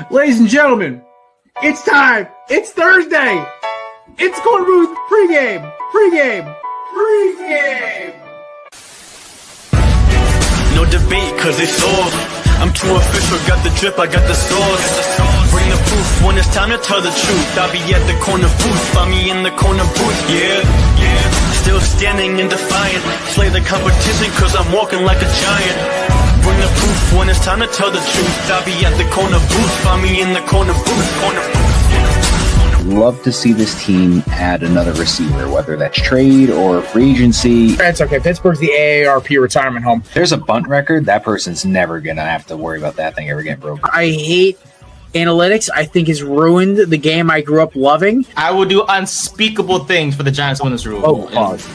Ladies and gentlemen, it's time. It's Thursday. It's Korner Booth Pregame. No debate, cause it's all. I'm too official, got the drip, I got the sauce. Bring the proof when it's time to tell the truth. I'll be at the corner booth, find me in the corner booth, yeah. Still standing and defiant. Slay the competition, cause I'm walking like a giant. Bring the proof when it's time to tell the truth. I'll be at the corner booth, find me in the corner booth. Love to see this team add another receiver, whether that's trade or free agency. That's okay. Pittsburgh's the AARP retirement home. There's a bunt record. That person's never going to have to worry about that thing ever getting broken. I hate analytics. I think it's ruined the game I grew up loving. I will do unspeakable things for the Giants to win this rule. Oh, pause.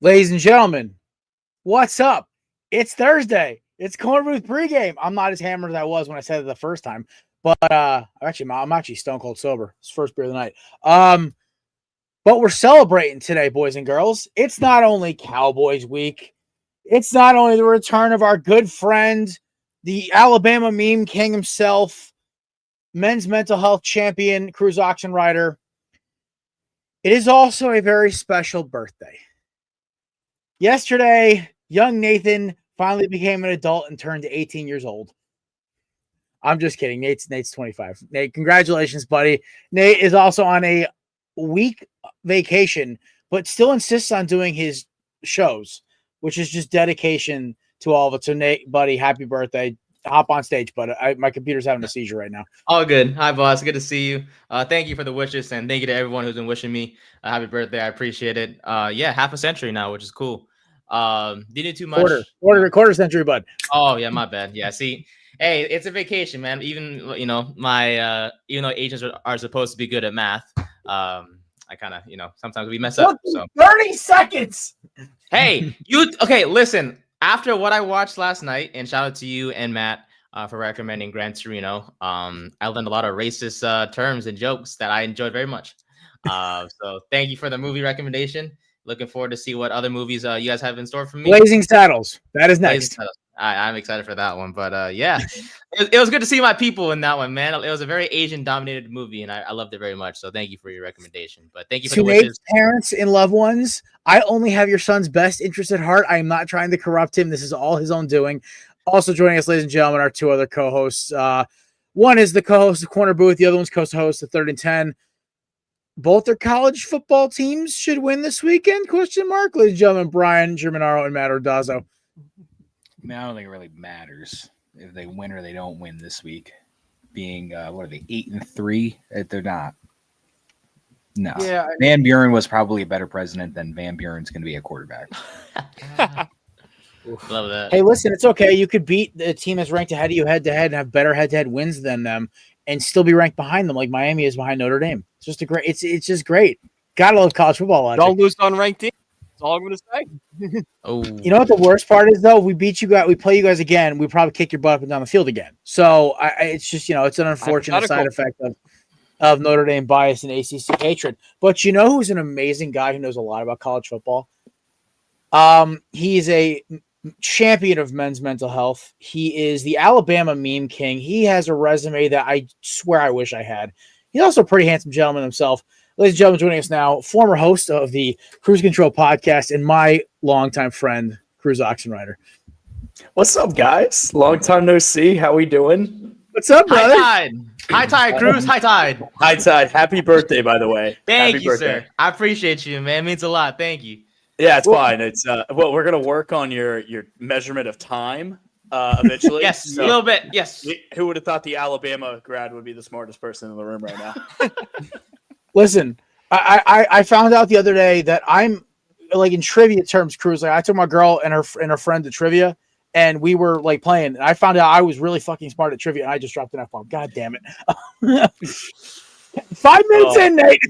Ladies and gentlemen, what's up? It's Thursday. It's Korner Booth Pregame. I'm not as hammered as I was when I said it the first time, but I'm actually stone cold sober. It's first beer of the night. But we're celebrating today, boys and girls. It's not only Cowboys week. It's not only the return of our good friend, the Alabama meme king himself, men's mental health champion, cruise auction rider. It is also a very special birthday. Yesterday, young Nathan finally became an adult and turned 18 years old. I'm just kidding. Nate's 25. Nate, congratulations, buddy. Nate is also on a week vacation, but still insists on doing his shows, which is just dedication to all of it. So, Nate, buddy, happy birthday. Hop on stage, but my computer's having a seizure right now. All good. Hi, boss. Good to see you. Thank you for the wishes, and thank you to everyone who's been wishing me a happy birthday. I appreciate it. Yeah, half a century now, which is cool. Didn't do too much. Quarter century, bud. Oh yeah, my bad. Yeah, see, hey, it's a vacation, man. Even my even though agents are supposed to be good at math, I kind of sometimes we mess up. So 30 seconds. Hey, okay? Listen, after what I watched last night, and shout out to you and Matt for recommending Gran Torino. I learned a lot of racist terms and jokes that I enjoyed very much. So thank you for the movie recommendation. Looking forward to see what other movies you guys have in store for me. Blazing Saddles. That is next. I'm excited for that one. But yeah, it was good to see my people in that one, man. It was a very Asian-dominated movie, and I loved it very much. So thank you for your recommendation. But thank you for the wishes. Nate's parents and loved ones, I only have your son's best interest at heart. I am not trying to corrupt him. This is all his own doing. Also joining us, ladies and gentlemen, our two other co-hosts. One is the co-host of Korner Booth. The other one's co-host of 3rd and 10. Both their college football teams should win this weekend? Question mark. Ladies and gentlemen, Brian Germanaro and Matt Ordazzo. I mean, I don't think it really matters if they win or they don't win this week. Being what are they, 8-3? They're not. No. Yeah, Van Buren was probably a better president than Van Buren's going to be a quarterback. Love that. Hey, listen, it's okay. You could beat the team that's ranked ahead of you head-to-head and have better head-to-head wins than them and still be ranked behind them like Miami is behind Notre Dame. It's just it's just great. Gotta love college football logic. Don't lose on ranked team. That's all I'm going to say. Oh, you know what the worst part is, though? We beat you guys. We play you guys again. We probably kick your butt up and down the field again. So it's just, it's an unfortunate side effect of Notre Dame bias and ACC hatred. But you know who's an amazing guy who knows a lot about college football? He's a champion of men's mental health. He is the Alabama meme king. He has a resume that I swear I wish I had. He's also a pretty handsome gentleman himself. Ladies and gentlemen, joining us now, former host of the Cruise Control podcast and my longtime friend, Cruise Auction Rider. What's up, guys? Long time no see. How we doing? What's up, brother? High tide, Cruz. High tide. High tide. Happy birthday, by the way. Thank Happy you, birthday. sir. I appreciate you, man. It means a lot. Thank you. Yeah, it's fine. It's we're gonna work on your measurement of time eventually. Yes, a little bit. Yes. Who would have thought the Alabama grad would be the smartest person in the room right now? Listen, I found out the other day that I'm like in trivia terms, Cruz. Like I took my girl and her friend to trivia, and we were like playing. And I found out I was really fucking smart at trivia, and I just dropped an F-bomb. God damn it! 5 minutes in, Nate.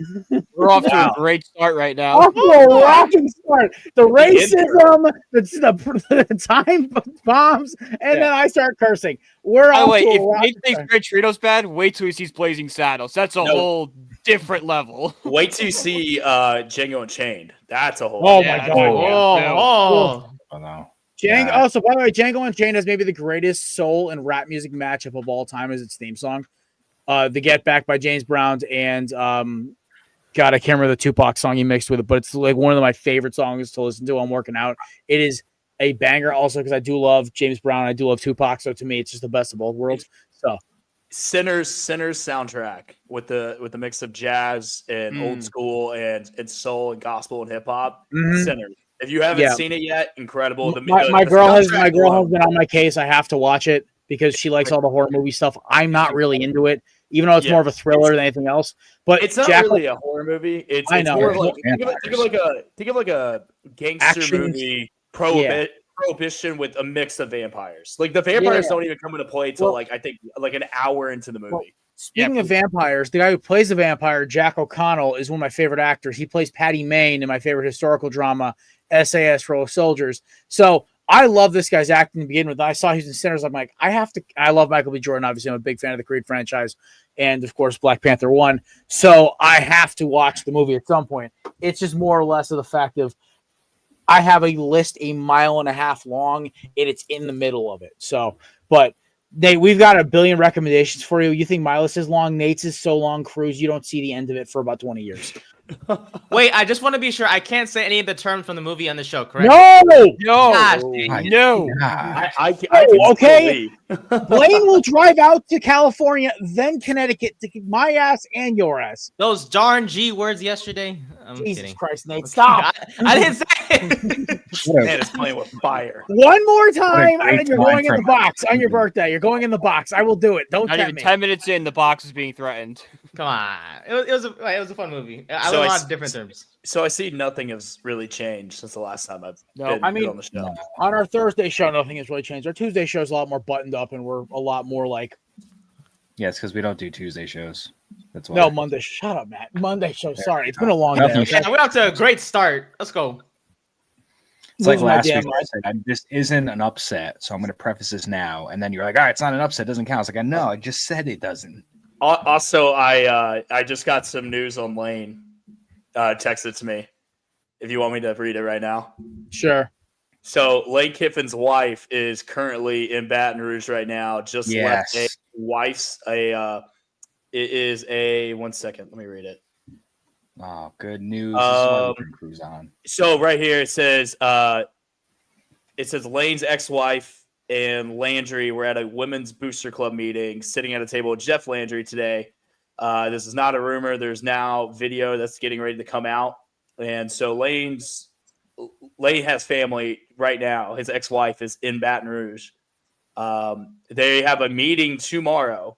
We're off to a great start right now. Off to a rocking start. The racism, the time bombs, and then I start cursing. We're By the off way, to a if rocking Nate thinks Red Tritos bad, wait till he sees Blazing Saddles. That's a whole different level. Wait till you see Django Unchained. That's a whole. Oh my god! Oh no. Django. Also, by the way, Django Unchained has maybe the greatest soul and rap music matchup of all time as its theme song. The Get Back by James Brown and God, I can't remember the Tupac song he mixed with it, but it's like one of my favorite songs to listen to while I'm working out. It is a banger also because I do love James Brown, I do love Tupac, so to me it's just the best of both worlds. So Sinners soundtrack with the mix of jazz and old school and soul and gospel and hip hop. Sinners. If you haven't seen it yet, incredible. My girl has been on my case. I have to watch it because she likes all the horror movie stuff. I'm not really into it, even though it's more of a thriller than anything else. But it's not really a horror movie. It's more like think of like a gangster movie prohibition with a mix of vampires. Like the vampires don't even come into play till I think an hour into the movie. Well, speaking of vampires, the guy who plays the vampire, Jack O'Connell, is one of my favorite actors. He plays Paddy Mayne in my favorite historical drama, SAS Row of Soldiers. So I love this guy's acting to begin with. I saw he's in Sinners. I'm like, I love Michael B. Jordan. Obviously, I'm a big fan of the Creed franchise and, of course, Black Panther 1. So I have to watch the movie at some point. It's just more or less of the fact of I have a list 1.5 miles long, and it's in the middle of it. So, but Nate, we've got a billion recommendations for you. You think my list is long? Nate's is so long, Cruz, you don't see the end of it for about 20 years. Wait, I just want to be sure. I can't say any of the terms from the movie on the show, correct? No. Okay. Blaine will drive out to California, then Connecticut to kick my ass and your ass. Those darn G words yesterday. I'm Jesus kidding. Christ, Nate, stop. I didn't say it. Man, it's playing with fire. One more time, and then you're going in the box on your birthday. You're going in the box. I will do it. Don't Not tempt even me. 10 minutes in, the box is being threatened. Come on. It was a fun movie. I learned a lot of different terms. So I see nothing has really changed since the last time I've been on the show. On our Thursday show, nothing has really changed. Our Tuesday show is a lot more buttoned up, and we're a lot more like. Yeah, it's because we don't do Tuesday shows. That's why. No, Monday. Shut up, Matt. Monday show. Sorry, it's been a long day. Okay? Yeah, we're off to a great start. Let's go. It's like last week I said, this isn't an upset, so I'm going to preface this now. And then you're like, all right, it's not an upset. It doesn't count. It's like, no, I just said it doesn't. Also, I just got some news on Lane. Text it to me if you want me to read it right now. Sure. So Lane Kiffin's wife is currently in Baton Rouge right now. Just left a wife's it is a 1 second. Let me read it. Oh, good news. This is why we can cruise on. So right here it says Lane's ex-wife and Landry were at a women's booster club meeting, sitting at a table with Jeff Landry today. This is not a rumor. There's now video that's getting ready to come out. And so Lane has family right now. His ex-wife is in Baton Rouge. They have a meeting tomorrow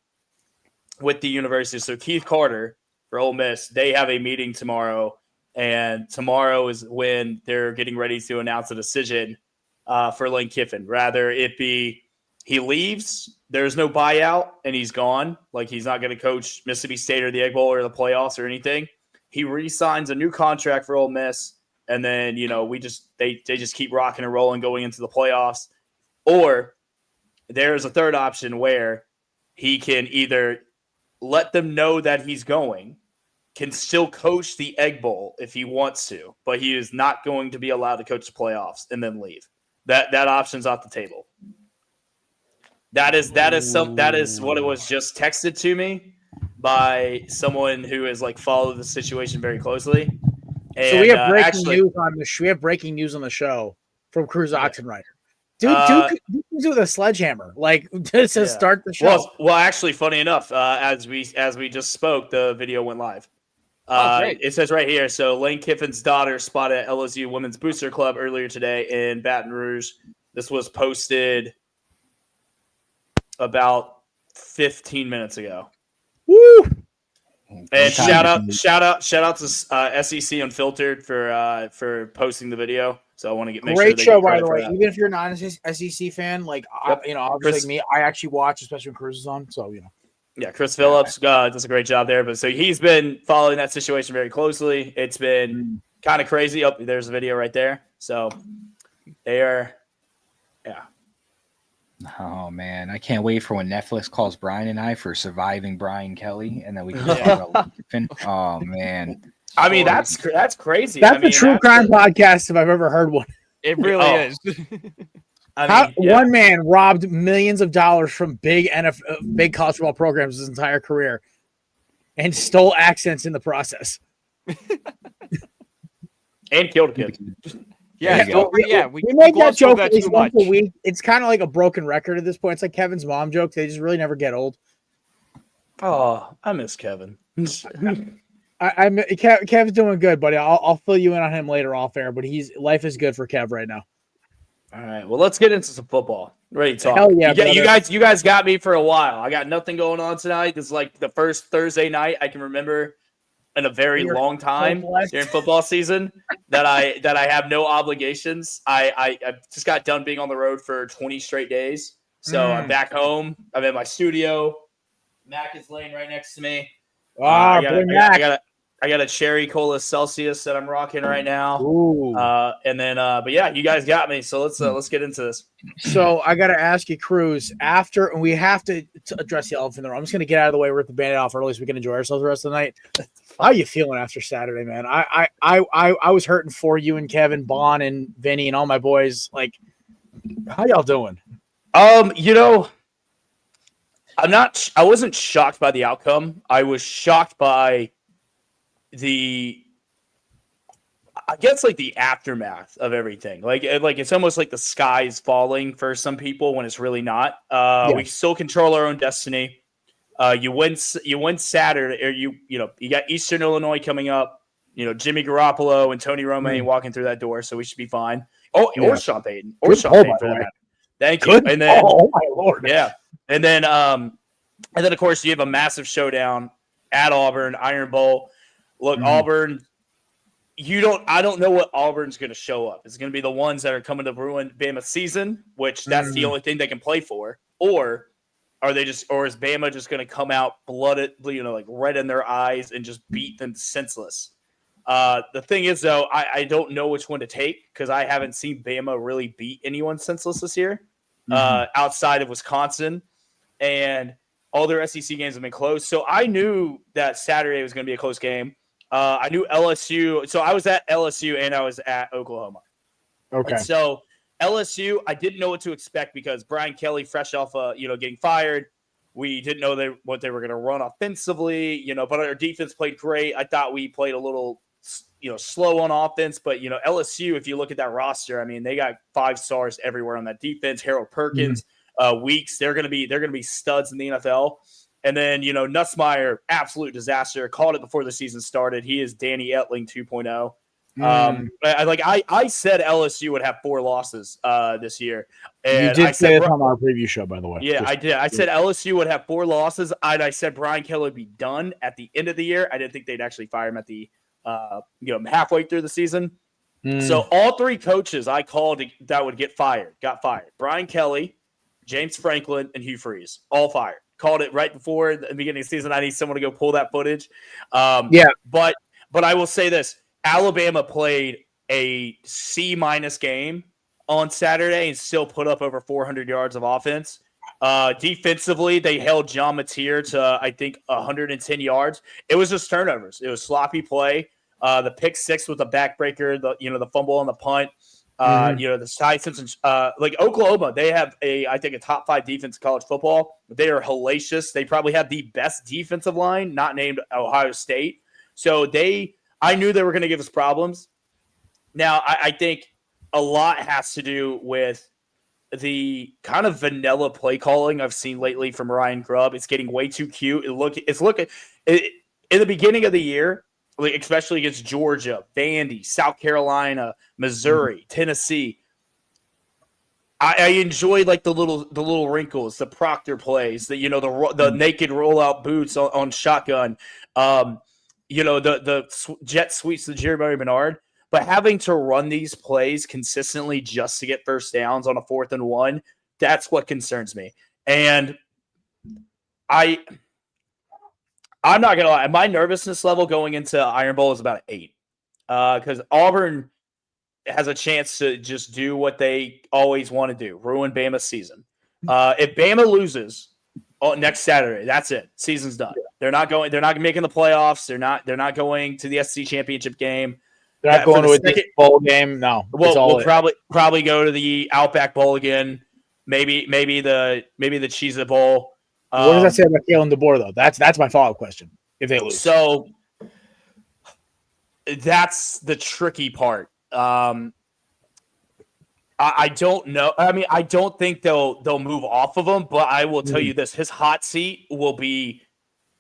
with the university. So Keith Carter for Ole Miss, they have a meeting tomorrow. And tomorrow is when they're getting ready to announce a decision for Lane Kiffin. Rather it be he leaves, there's no buyout, and he's gone. Like he's not going to coach Mississippi State or the Egg Bowl or the playoffs or anything. He re-signs a new contract for Ole Miss, and then they just keep rocking and rolling going into the playoffs. Or there's a third option where he can either let them know that he's going, can still coach the Egg Bowl if he wants to, but he is not going to be allowed to coach the playoffs and then leave. That option's off the table. That is what it was just texted to me by someone who has followed the situation very closely. And, so we have breaking news on the show. We have breaking news on the show from Cruz Oxenrider. Dude with a sledgehammer, to start the show. Well, actually, funny enough, as we just spoke, the video went live. It says right here. So Lane Kiffin's daughter spotted at LSU Women's Booster Club earlier today in Baton Rouge. This was posted about 15 minutes ago. Woo! And shout out to SEC Unfiltered for posting the video. So I want to make great sure show, by the way. Even if you're not an SEC fan, obviously like me, I actually watch, especially when Cruz is on. So Yeah, Chris Phillips does a great job there. But so he's been following that situation very closely. It's been kind of crazy. Oh, there's a video right there. So they are, yeah. Oh man, I can't wait for when Netflix calls Brian and I for surviving Brian Kelly, and then we can talk about Lincoln. Oh man, I mean that's crazy. That's a true crime podcast if I've ever heard one. It really is. One man robbed millions of dollars from big big college football programs his entire career, and stole accents in the process, and killed a kid. We make that joke at least once a week. It's kind of like a broken record at this point. It's like Kevin's mom jokes. They just really never get old. Oh, I miss Kevin. Kev's doing good, buddy. I'll fill you in on him later off air, but life is good for Kev right now. All right. Well, let's get into some football. Ready to talk. Hell yeah, you guys got me for a while. I got nothing going on tonight. This is like the first Thursday night I can remember in a very long time during football season that I have no obligations. I just got done being on the road for 20 straight days. So I'm back home. I'm in my studio. Mac is laying right next to me. I got a cherry cola Celsius that I'm rocking right now. And then but yeah, you guys got me. So let's get into this. So I got to ask you, Cruz, and we have to address the elephant in the room. I'm just going to get out of the way, rip the Band-Aid off early so we can enjoy ourselves the rest of the night. How are you feeling after Saturday, man? I was hurting for you and Kevin, Bon, and Vinny, and all my boys. Like, how y'all doing? I wasn't shocked by the outcome. I was shocked by the aftermath of everything. Like it's almost like the sky is falling for some people when it's really not. We still control our own destiny. You win Saturday, or you got Eastern Illinois coming up. Jimmy Garoppolo and Tony Romaine walking through that door, so we should be fine. Or Sean Payton, for that. Thank you. And then, oh my Lord, yeah, and then of course you have a massive showdown at Auburn, Iron Bowl. Look, Auburn. I don't know what Auburn's going to show up. It's going to be the ones that are coming to ruin Bama's season, which that's the only thing they can play for. Or is Bama just going to come out blooded, like red in their eyes and just beat them senseless? The thing is, though, I don't know which one to take because I haven't seen Bama really beat anyone senseless this year outside of Wisconsin, and all their SEC games have been close. So I knew that Saturday was going to be a close game. I knew LSU. So I was at LSU and I was at Oklahoma. Okay. And so LSU, I didn't know what to expect because Brian Kelly, fresh off, getting fired, we didn't know what they were going to run offensively. But our defense played great. I thought we played a little, slow on offense. But LSU, if you look at that roster, I mean, they got 5 stars everywhere on that defense. Harold Perkins, Weeks, they're going to be studs in the NFL. And then, Nussmeier, absolute disaster. Called it before the season started. He is Danny Etling 2.0. I said LSU would have 4 losses this year. And you did say it on our preview show, by the way. Yeah, I did. I said LSU would have 4 losses. And I said Brian Kelly would be done at the end of the year. I didn't think they'd actually fire him at the halfway through the season. So all 3 coaches I called that would get fired got fired. Brian Kelly, James Franklin, and Hugh Freeze, all fired. Called it right before the beginning of the season. I need someone to go pull that footage. But I will say this. Alabama played a C- game on Saturday and still put up over 400 yards of offense. Defensively, they held John Mateer to, I think, 110 yards. It was just turnovers. It was sloppy play. The pick 6 with the backbreaker, the fumble on the punt. The side since like Oklahoma, they have I think a top 5 defense in college football. They are hellacious. They probably have the best defensive line, not named Ohio State. So I knew they were going to give us problems. Now I think a lot has to do with the kind of vanilla play calling I've seen lately from Ryan Grubb. It's getting way too cute. It's looking in the beginning of the year. Especially against Georgia, Vandy, South Carolina, Missouri, Tennessee. I enjoy like the little wrinkles, the Proctor plays, the naked rollout boots on shotgun, the jet sweeps to Jeremy Bernard. But having to run these plays consistently just to get first downs on a 4th and 1, that's what concerns me. And I'm not gonna lie. My nervousness level going into Iron Bowl is about an 8, because Auburn has a chance to just do what they always want to do: ruin Bama's season. If Bama loses next Saturday, that's it. Season's done. They're not going. They're not making the playoffs. They're not going to the SEC championship game. They're not going to a second bowl game. No, we'll probably go to the Outback Bowl again. Maybe the Cheez-It Bowl. What does that say about Kalen DeBoer, though? That's my follow-up question. If they lose, so that's the tricky part. I don't know. I mean, I don't think they'll move off of him, but I will tell you this: his hot seat will be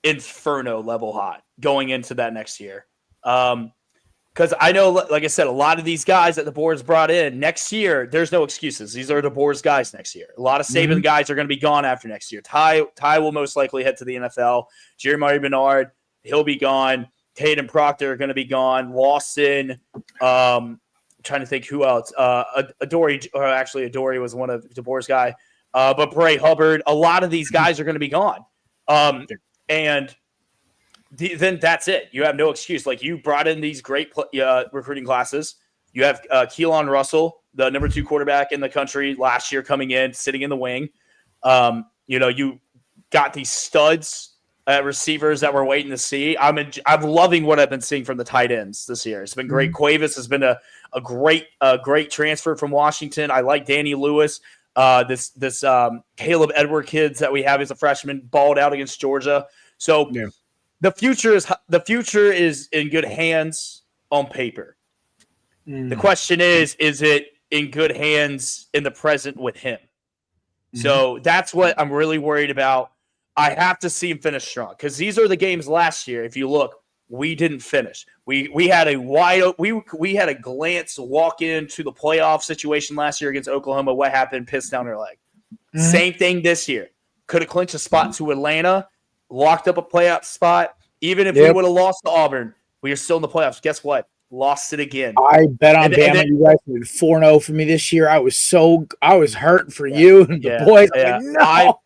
inferno level hot going into that next year. Because I know, like I said, a lot of these guys that the board's brought in next year, there's no excuses. These are the board's guys next year. A lot of Saban guys are going to be gone after next year. Ty will most likely head to the NFL. Jeremiah Bernard, he'll be gone. Tate and Proctor are going to be gone. Lawson, trying to think who else. Adoree was one of DeBoer's guy. But Bray Hubbard, a lot of these guys are going to be gone. And then that's it. You have no excuse. Like, you brought in these great recruiting classes. You have Keelan Russell, the number 2 quarterback in the country last year, coming in, sitting in the wing. You got these studs receivers that we're waiting to see. I'm loving what I've been seeing from the tight ends this year. It's been great. Cuevas has been a great transfer from Washington. I like Danny Lewis. This Caleb Edward kids that we have as a freshman balled out against Georgia. So the future is in good hands on paper. The question is it in good hands in the present with him? So that's what I'm really worried about. I have to see him finish strong, because these are the games last year. If you look, we didn't finish. We had a we had a glance walk into the playoff situation last year against Oklahoma. What happened? Pissed down their leg. Same thing this year. Could have clinched a spot to Atlanta, locked up a playoff spot. Even if we would have lost to Auburn, we are still in the playoffs. Guess what? Lost it again. I bet on Bama. You guys did 4-0 for me this year. I was hurt for you and the boys. Like, no.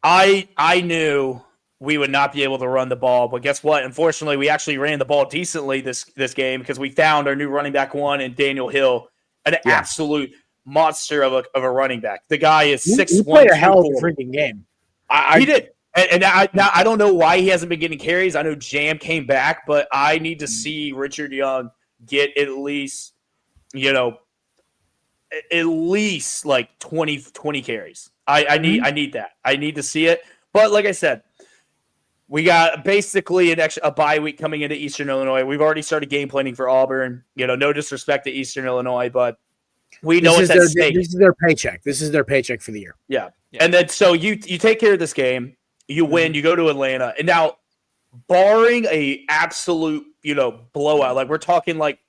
I knew we would not be able to run the ball, but guess what? Unfortunately, we actually ran the ball decently this game, because we found our new running back one in Daniel Hill, an absolute monster of a running back. The guy is 6'1". He played a hell of a freaking game. He did. And I don't know why he hasn't been getting carries. I know Jam came back, but I need to see Richard Young get at least like 20 carries. I need that. I need to see it. But like I said, we got basically a bye week coming into Eastern Illinois. We've already started game planning for Auburn. No disrespect to Eastern Illinois, but we know it's at stake. This is their paycheck. This is their paycheck for the year. Yeah. And then so you take care of this game, you win, you go to Atlanta, and now, barring a absolute blowout, like we're talking like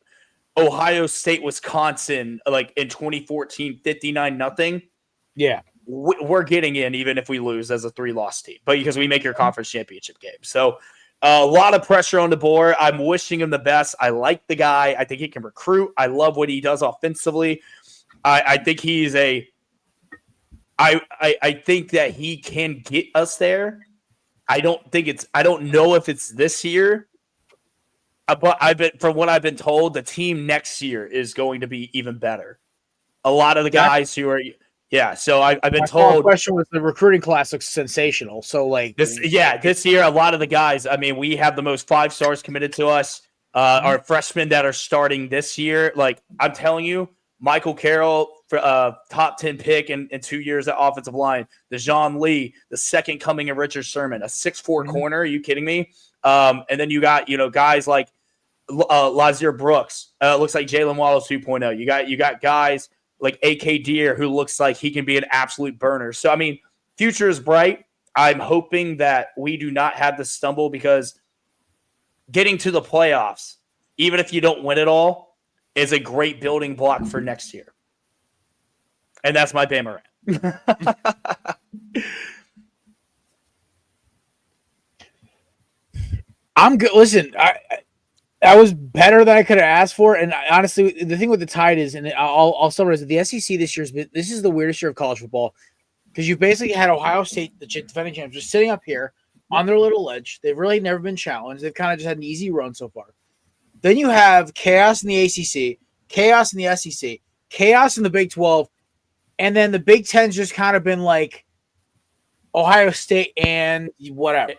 Ohio State, Wisconsin, like in 2014, 59-0. Yeah. We're getting in even if we lose as a 3-loss team, but because we make your conference championship game. So a lot of pressure on the board. I'm wishing him the best. I like the guy. I think he can recruit. I love what he does offensively. I think he's I think that he can get us there. I don't know if it's this year, but from what I've been told, the team next year is going to be even better. A lot of the guys who are so I've been told. My question was, the recruiting class looks sensational. So like this year, a lot of the guys. I mean, we have the most 5 stars committed to us. Our freshmen that are starting this year, like I'm telling you, Michael Carroll, top 10 pick in 2 years at offensive line. DeJohn Lee, the second coming of Richard Sherman, a 6'4" corner. Are you kidding me? And then you got guys like Lazier Brooks. Looks like Jalen Wallace 2.0. You got guys like A.K. Deere, who looks like he can be an absolute burner. So, I mean, future is bright. I'm hoping that we do not have to stumble, because getting to the playoffs, even if you don't win it all, is a great building block for next year. And that's my Bama rant. I'm good. Listen, that was better than I could have asked for. And honestly, the thing with the Tide is, and I'll summarize it, the SEC this is the weirdest year of college football, because you basically had Ohio State, the defending champs, just sitting up here on their little ledge. They've really never been challenged. They've kind of just had an easy run so far. Then you have chaos in the ACC, chaos in the SEC, chaos in the Big 12, and then the Big 10's just kind of been like Ohio State and whatever.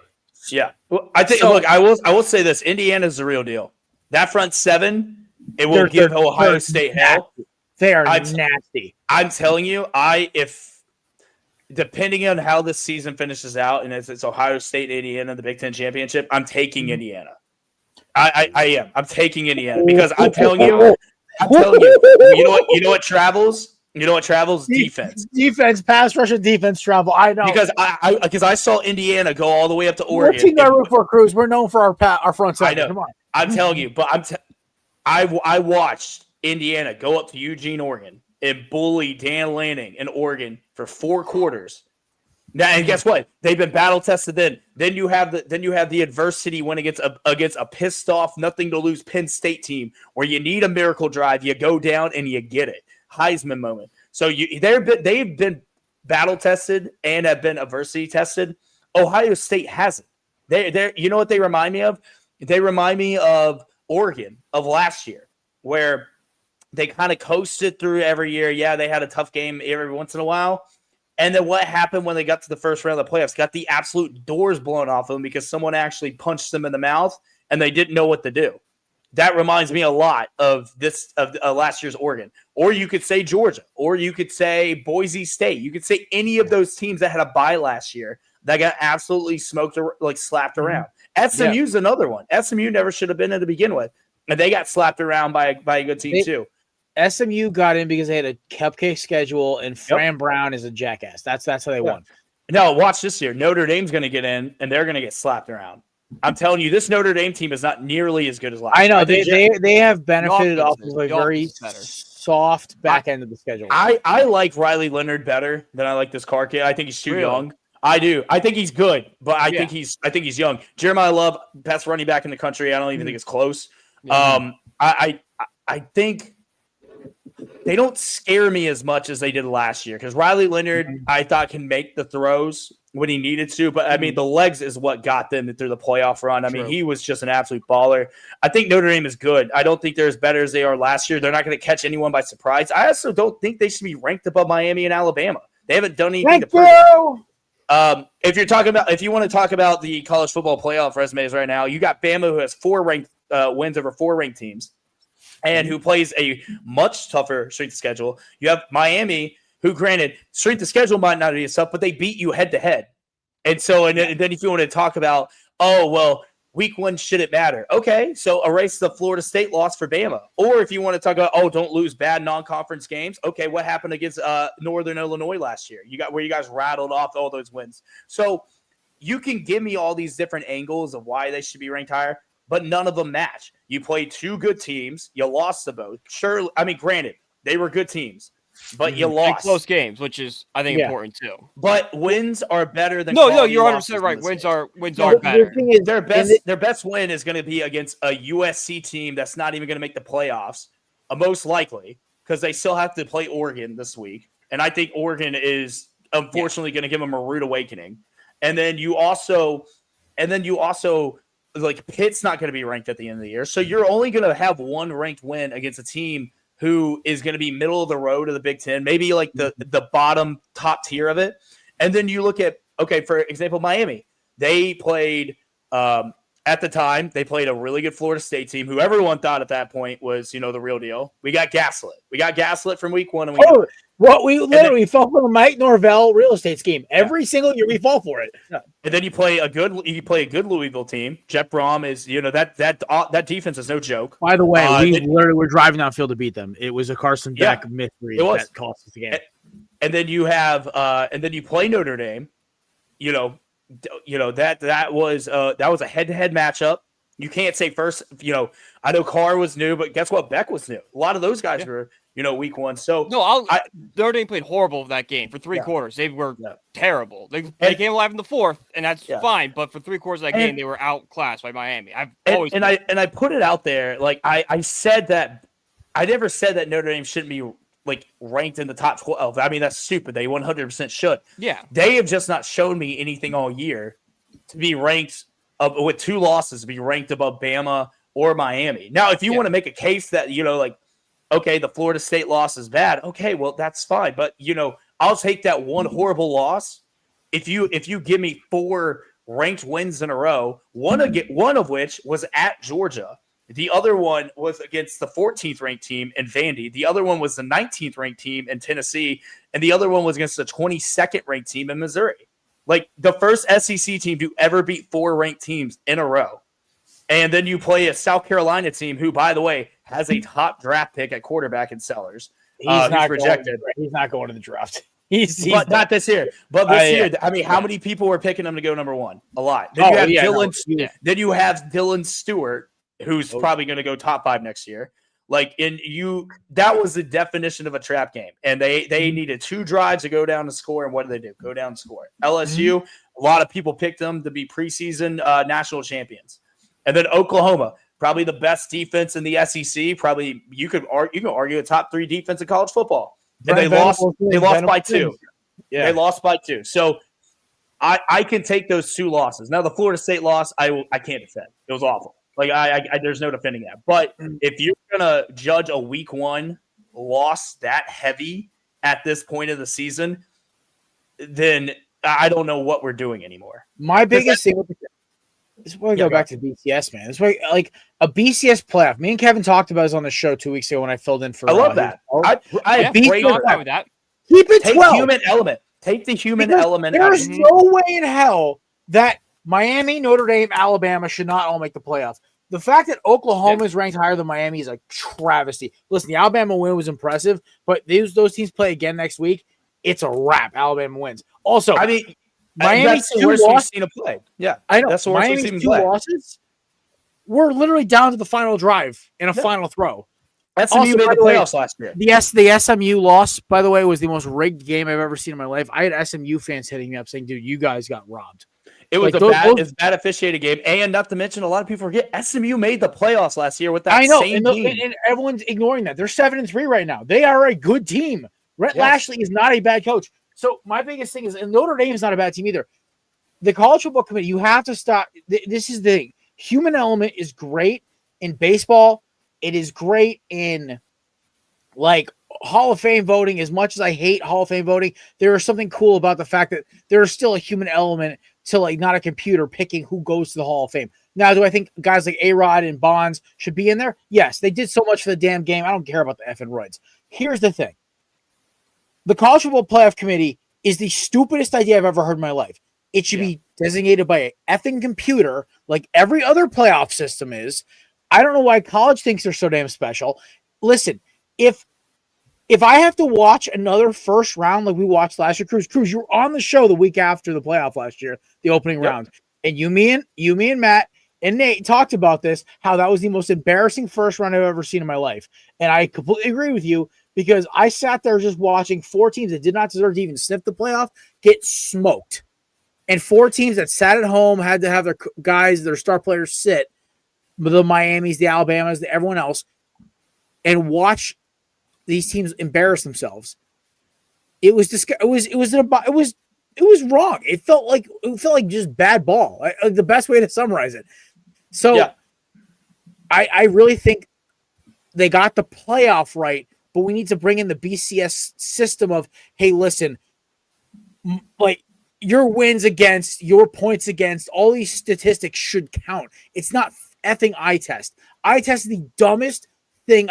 Yeah. Well, I think. Look, I will say this: Indiana's the real deal. That front seven, it will give Ohio State hell. They are nasty. I'm telling you, if depending on how this season finishes out, and it's Ohio State, Indiana, the Big Ten championship, I'm taking Indiana. I am. I'm taking Indiana because I'm telling you. You know what travels? You know what travels? Defense. Defense, pass rush, and defense travel. I know because I saw Indiana go all the way up to Oregon. We're team that root for Cruz. We're known for our front side. I know. Come on. I'm telling you, but I watched Indiana go up to Eugene, Oregon, and bully Dan Lanning in Oregon for 4 quarters. Now, and guess what? They've been battle tested. Then you have the adversity when against a pissed off, nothing to lose Penn State team where you need a miracle drive, you go down and you get it. Heisman moment. So they've been battle tested and have been adversity tested. Ohio State hasn't. They you know what they remind me of? They remind me of Oregon of last year, where they kind of coasted through every year. Yeah, they had a tough game every once in a while. And then what happened when they got to the first round of the playoffs? Got the absolute doors blown off of them because someone actually punched them in the mouth and they didn't know what to do. That reminds me a lot of last year's Oregon. Or you could say Georgia. Or you could say Boise State. You could say any of those teams that had a bye last year that got absolutely smoked, like slapped around. SMU's another one. SMU never should have been in to begin with. And they got slapped around by a good team too. SMU got in because they had a cupcake schedule, and Fran Brown is a jackass. That's how they won. No, watch this year. Notre Dame's going to get in, and they're going to get slapped around. I'm telling you, this Notre Dame team is not nearly as good as last year. I know. They have benefited off of a very soft back end of the schedule. I like Riley Leonard better than I like this Carr kid. I think he's too young. I do. I think he's good, but I think he's young. Jeremiah Love, best running back in the country. I don't even think it's close. I think they don't scare me as much as they did last year because Riley Leonard, I thought, can make the throws when he needed to. But, I mean, the legs is what got them through the playoff run. I mean, he was just an absolute baller. I think Notre Dame is good. I don't think they're as better as they are last year. They're not going to catch anyone by surprise. I also don't think they should be ranked above Miami and Alabama. They haven't done anything to prove it. If you want to talk about the college football playoff resumes right now, you got Bama, who has 4 ranked wins over 4 ranked teams, and who plays a much tougher strength of schedule. You have Miami, who, granted, strength of schedule might not be as tough, but they beat you head to head. And so, and then if you want to talk about, week 1 shouldn't matter. Okay, so erase the Florida State loss for Bama. Or if you want to talk about, don't lose bad non-conference games. Okay, what happened against Northern Illinois last year? You guys rattled off all those wins. So you can give me all these different angles of why they should be ranked higher, but none of them match. You played 2 good teams. You lost to both. Sure, I mean, granted, they were good teams, but you lost. And close games, which is, I think, important too. But wins are better than No, you're 100% right. Wins are better. Their best win is going to be against a USC team that's not even going to make the playoffs, most likely, because they still have to play Oregon this week. And I think Oregon is unfortunately going to give them a rude awakening. And then you also like Pitt's not going to be ranked at the end of the year. So you're only going to have 1 ranked win against a team who is going to be middle of the road of the Big Ten, maybe like the bottom top tier of it. And then you look at, for example, Miami. They played at the time, they played a really good Florida State team who everyone thought at that point was, the real deal. We got gaslit. We got gaslit from week 1. And we fell for the Mike Norvell real estate scheme. Every single year we fall for it. Yeah. And then you play a good Louisville team. Jeff Brom is, that defense is no joke. By the way, we literally were driving downfield to beat them. It was a Carson Beck mystery that cost us the game. And then you have, and then you play Notre Dame. That was a head-to-head matchup. You can't say first. I know Carr was new, but guess what? Beck was new. A lot of those guys were, week 1. So Notre Dame played horrible in that game for 3 quarters. They were terrible. They came alive in the 4th, and that's fine. But for 3 quarters of that game, they were outclassed by Miami. I put it out there. Like I said that I never said that Notre Dame shouldn't be like ranked in the top 12. I mean, that's stupid. They 100% should. Yeah. They have just not shown me anything all year to be ranked with 2 losses to be ranked above Bama or Miami. Now, if you want to make a case that, okay, the Florida State loss is bad. Okay, well, that's fine. But, I'll take that one horrible loss. If you give me 4 ranked wins in a row, one of which was at Georgia. The other one was against the 14th ranked team in Vandy. The other one was the 19th ranked team in Tennessee. And the other one was against the 22nd ranked team in Missouri. Like the first SEC team to ever beat 4 ranked teams in a row. And then you play a South Carolina team who, by the way, has a top draft pick at quarterback in Sellers. He's not rejected. He's not going to the draft. But not this year. But this year, I mean, how many people were picking him to go number 1? A lot. Then Then you have Dylan Stewart, who's probably going to go top 5 next year. That was the definition of a trap game. And they needed 2 drives to go down and score. And what did they do? Go down and score. LSU, a lot of people picked them to be preseason national champions. And then Oklahoma, probably the best defense in the SEC. Probably you can argue a top 3 defense in college football. And they lost by 2. Yeah. They lost by 2. So I can take those 2 losses. Now the Florida State loss, I can't defend. It was awful. Like there's no defending that. But if you're gonna judge a week 1 loss that heavy at this point of the season, then I don't know what we're doing anymore. My biggest thing with this is why we go back to BCS, man. This way, like a BCS playoff. Me and Kevin talked about this on the show 2 weeks ago when I filled in for. I love that. I have great with that. Keep it Take 12. Human element. Take the human element. There's no way in hell that Miami, Notre Dame, Alabama should not all make the playoffs. The fact that Oklahoma is ranked higher than Miami is a travesty. Listen, the Alabama win was impressive, but those teams play again next week. It's a wrap. Alabama wins. Also, I mean, Miami's 2 losses. We've seen them play. Yeah, I know. That's the worst we've seen them 2 play. losses. We're literally down to the final drive in a final throw. SMU made the playoffs last year. The SMU loss, by the way, was the most rigged game I've ever seen in my life. I had SMU fans hitting me up saying, "Dude, you guys got robbed." It was a bad officiated game, and not to mention, a lot of people forget SMU made the playoffs last year with that same team. And everyone's ignoring that. They're 7-3 right now. They are a good team. Rhett Lashley is not a bad coach. So my biggest thing is, and Notre Dame is not a bad team either. The college football committee, you have to stop. This is the thing. Human element is great in baseball. It is great in like Hall of Fame voting. As much as I hate Hall of Fame voting, there is something cool about the fact that there is still a human element to like not a computer picking who goes to the Hall of Fame. Now, do I think guys like A-Rod and Bonds should be in there? Yes, they did so much for the damn game. I don't care about the effing roids. Here's the thing. The College Football Playoff Committee is the stupidest idea I've ever heard in my life. It should be designated by an effing computer like every other playoff system is. I don't know why college thinks they're so damn special. Listen, if I have to watch another first round like we watched last year, Cruz, you were on the show the week after the playoff last year, the opening round. And you, me, and Matt and Nate talked about this, how that was the most embarrassing first round I've ever seen in my life. And I completely agree with you because I sat there just watching 4 teams that did not deserve to even sniff the playoff get smoked. And 4 teams that sat at home, had to have their guys, their star players sit, the Miamis, the Alabamas, everyone else, and watch these teams embarrass themselves. It was wrong. It felt like just bad ball. The best way to summarize it. So I really think they got the playoff right, but we need to bring in the BCS system of, hey, listen, like your wins against, your points against, all these statistics should count. It's not effing eye test. Eye test is the dumbest thing.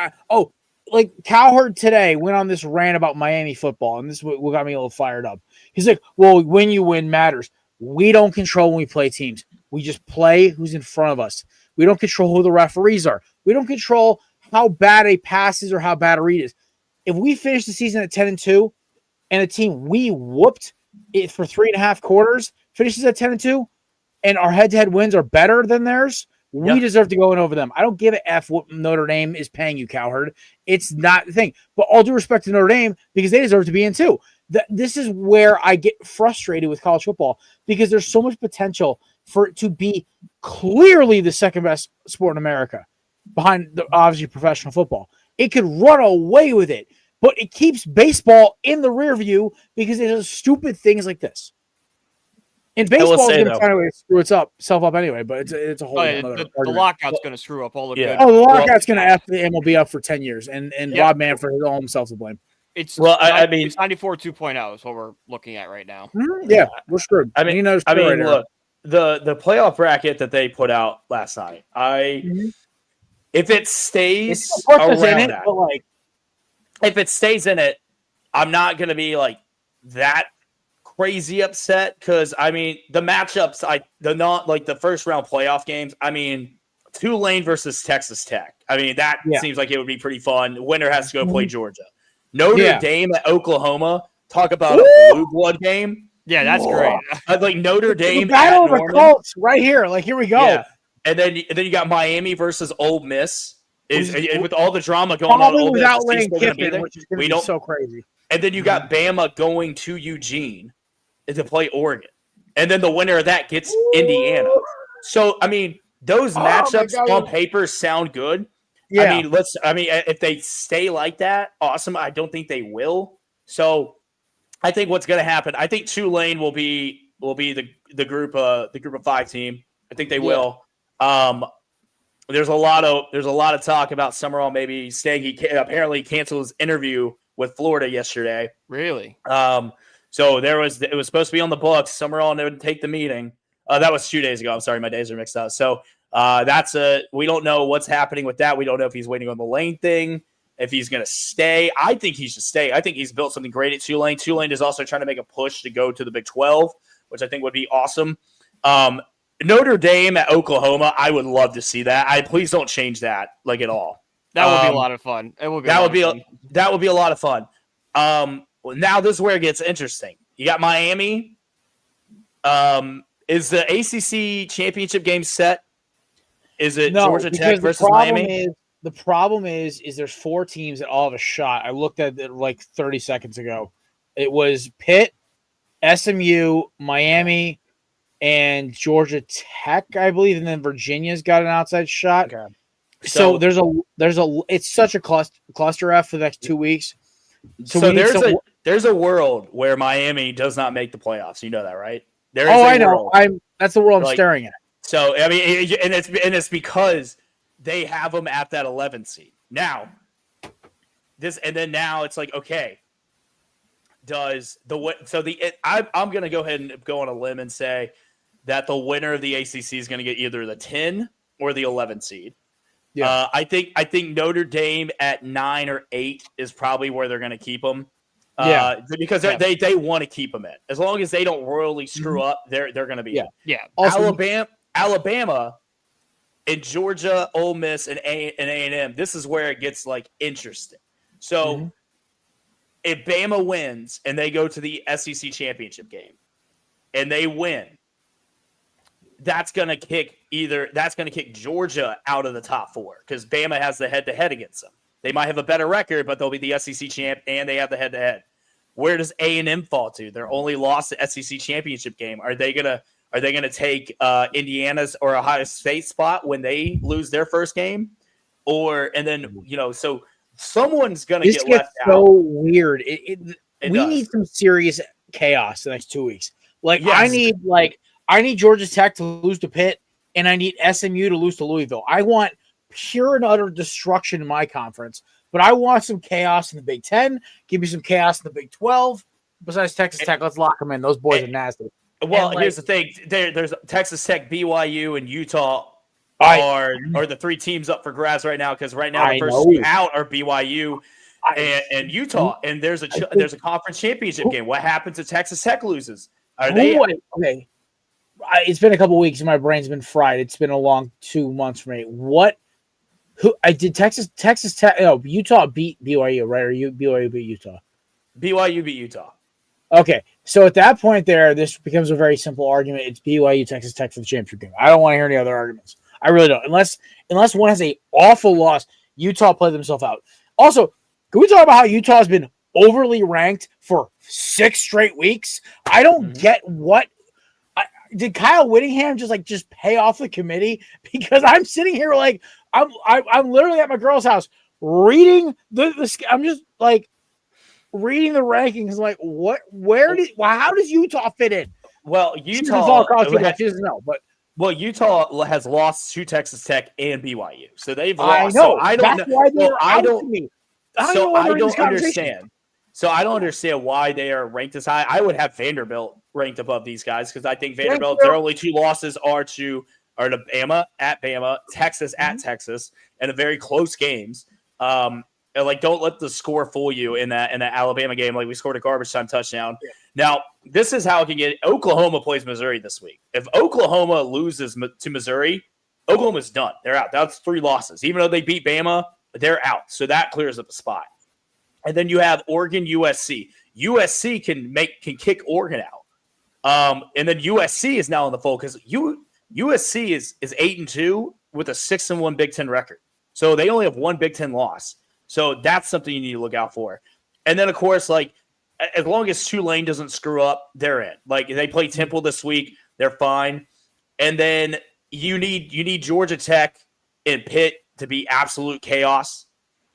Like Cowherd today went on this rant about Miami football, and this is what got me a little fired up. He's like, well, when you win matters. We don't control when we play teams. We just play who's in front of us. We don't control who the referees are. We don't control how bad a pass is or how bad a read is. If we finish the season at 10-2 and a team we whooped it for 3.5 quarters finishes at 10-2 and our head-to-head wins are better than theirs, we deserve to go in over them. I don't give a F what Notre Dame is paying you, Cowherd. It's not the thing. But all due respect to Notre Dame, because they deserve to be in too. This is where I get frustrated with college football because there's so much potential for it to be clearly the second best sport in America behind, obviously, professional football. It could run away with it, but it keeps baseball in the rear view because it does stupid things like this. And baseball is going to kind of screw itself up anyway, but it's a whole the lockout's going to screw up all the good. Oh, the lockout's going to F the MLB up for 10 years, and Rob Manfred has all himself to blame. It's it's 94 2.0 is what we're looking at right now. Yeah, we're screwed. Look, the playoff bracket that they put out last night, if it stays around that, if it stays in it, I'm not going to be like that crazy upset because the matchups, the first round playoff games. Tulane versus Texas Tech. That seems like it would be pretty fun. The winner has to go play Georgia. Notre Dame at Oklahoma. Talk about a blue blood game. Yeah, that's great. Like Notre Dame battle of the Colts right here. Like here we go. Yeah. And then you got Miami versus Ole Miss. With all the drama going on, Ole Miss which is going to be so crazy. And then you got Bama going to Eugene to play Oregon, and then the winner of that gets Indiana. So those matchups on paper sound good. Yeah. If they stay like that, awesome. I don't think they will. So I think what's going to happen, I think Tulane will be the group of 5 team. I think they will. There's a lot of talk about Summerall maybe staying. He apparently canceled his interview with Florida yesterday. Really? So it was supposed to be on the books. Summerall didn't take the meeting. That was 2 days ago. I'm sorry, my days are mixed up. So we don't know what's happening with that. We don't know if he's waiting on the Lane thing, if he's going to stay. I think he should stay. I think he's built something great at Tulane. Tulane is also trying to make a push to go to the Big 12, which I think would be awesome. Notre Dame at Oklahoma, I would love to see that. Please don't change that at all. That would be a lot of fun. That would be a lot of fun. Now this is where it gets interesting. You got Miami. Is the ACC championship game set? Is it Georgia Tech versus Miami? The problem is there's 4 teams that all have a shot. I looked at it like 30 seconds ago. It was Pitt, SMU, Miami, and Georgia Tech, I believe, and then Virginia's got an outside shot. Okay. So it's such a cluster F for the next 2 weeks. So there's a world where Miami does not make the playoffs. You know that, right? I know. That's the world I'm staring at. So and it's because they have them at that 11th seed. Now it's like, okay, I'm going to go ahead and go on a limb and say that the winner of the ACC is going to get either the 10 or the 11 seed. Yeah. I think Notre Dame at 9 or 8 is probably where they're going to keep them. Because they want to keep them in. As long as they don't royally screw up, they're going to be in. Yeah. Also, Alabama and Georgia, Ole Miss, and A&M. This is where it gets interesting. So if Bama wins and they go to the SEC championship game and they win, that's going to kick Georgia out of the top 4 because Bama has the head-to-head against them. They might have a better record, but they'll be the SEC champ and they have the head-to-head. Where does A&M fall to? They're only lost the SEC championship game. Are they gonna take Indiana's or Ohio State spot when they lose their first game? So someone's gonna get left out. So weird. We need some serious chaos the next 2 weeks. I need Georgia Tech to lose to Pitt, and I need SMU to lose to Louisville. I want pure and utter destruction in my conference, but I want some chaos in the Big 10. Give me some chaos in the Big 12. Besides Texas Tech, let's lock them in. Those boys are nasty. Well, here's the thing. There's Texas Tech, BYU, and Utah are the 3 teams up for grabs right now because right now the first 2 out are BYU and Utah, and there's a conference championship game. What happens if Texas Tech loses? Okay. It's been a couple weeks and my brain's been fried. It's been a long 2 months for me. Texas Tech? No, Utah beat BYU, right? Or BYU beat Utah? BYU beat Utah. Okay, so at that point there, this becomes a very simple argument. It's BYU, Texas Tech for the championship game. I don't want to hear any other arguments. I really don't. Unless one has a awful loss, Utah played themselves out. Also, can we talk about how Utah has been overly ranked for 6 straight weeks? I don't get what. Did Kyle Whittingham just pay off the committee? Because I'm sitting here I'm literally at my girl's house reading I'm just reading the rankings. How does Utah fit in? Well, She doesn't follow college football. She doesn't know, but Utah has lost to Texas Tech and BYU, so they've I lost. know. So I don't That's know. why they're Well, I out don't. to me. I don't understand. So I don't understand why they are ranked as high. I would have Vanderbilt ranked above these guys because I think Vanderbilt, their only 2 losses are to Bama at Bama, Texas at Texas, and a very close games. And like, don't let the score fool you in that Alabama game. Like, we scored a garbage time touchdown. Yeah. Now, this is how it can get. Oklahoma plays Missouri this week. If Oklahoma loses to Missouri, Oklahoma's done. They're out. That's 3 losses. Even though they beat Bama, they're out. So that clears up a spot. And then you have Oregon, USC. USC can kick Oregon out. And then USC is now in the fold because USC is 8-2 with a 6-1 Big Ten record. So they only have 1 Big Ten loss. So that's something you need to look out for. And then, of course, like, as long as Tulane doesn't screw up, they're in. Like, they play Temple this week, they're fine. And then you need Georgia Tech and Pitt to be absolute chaos.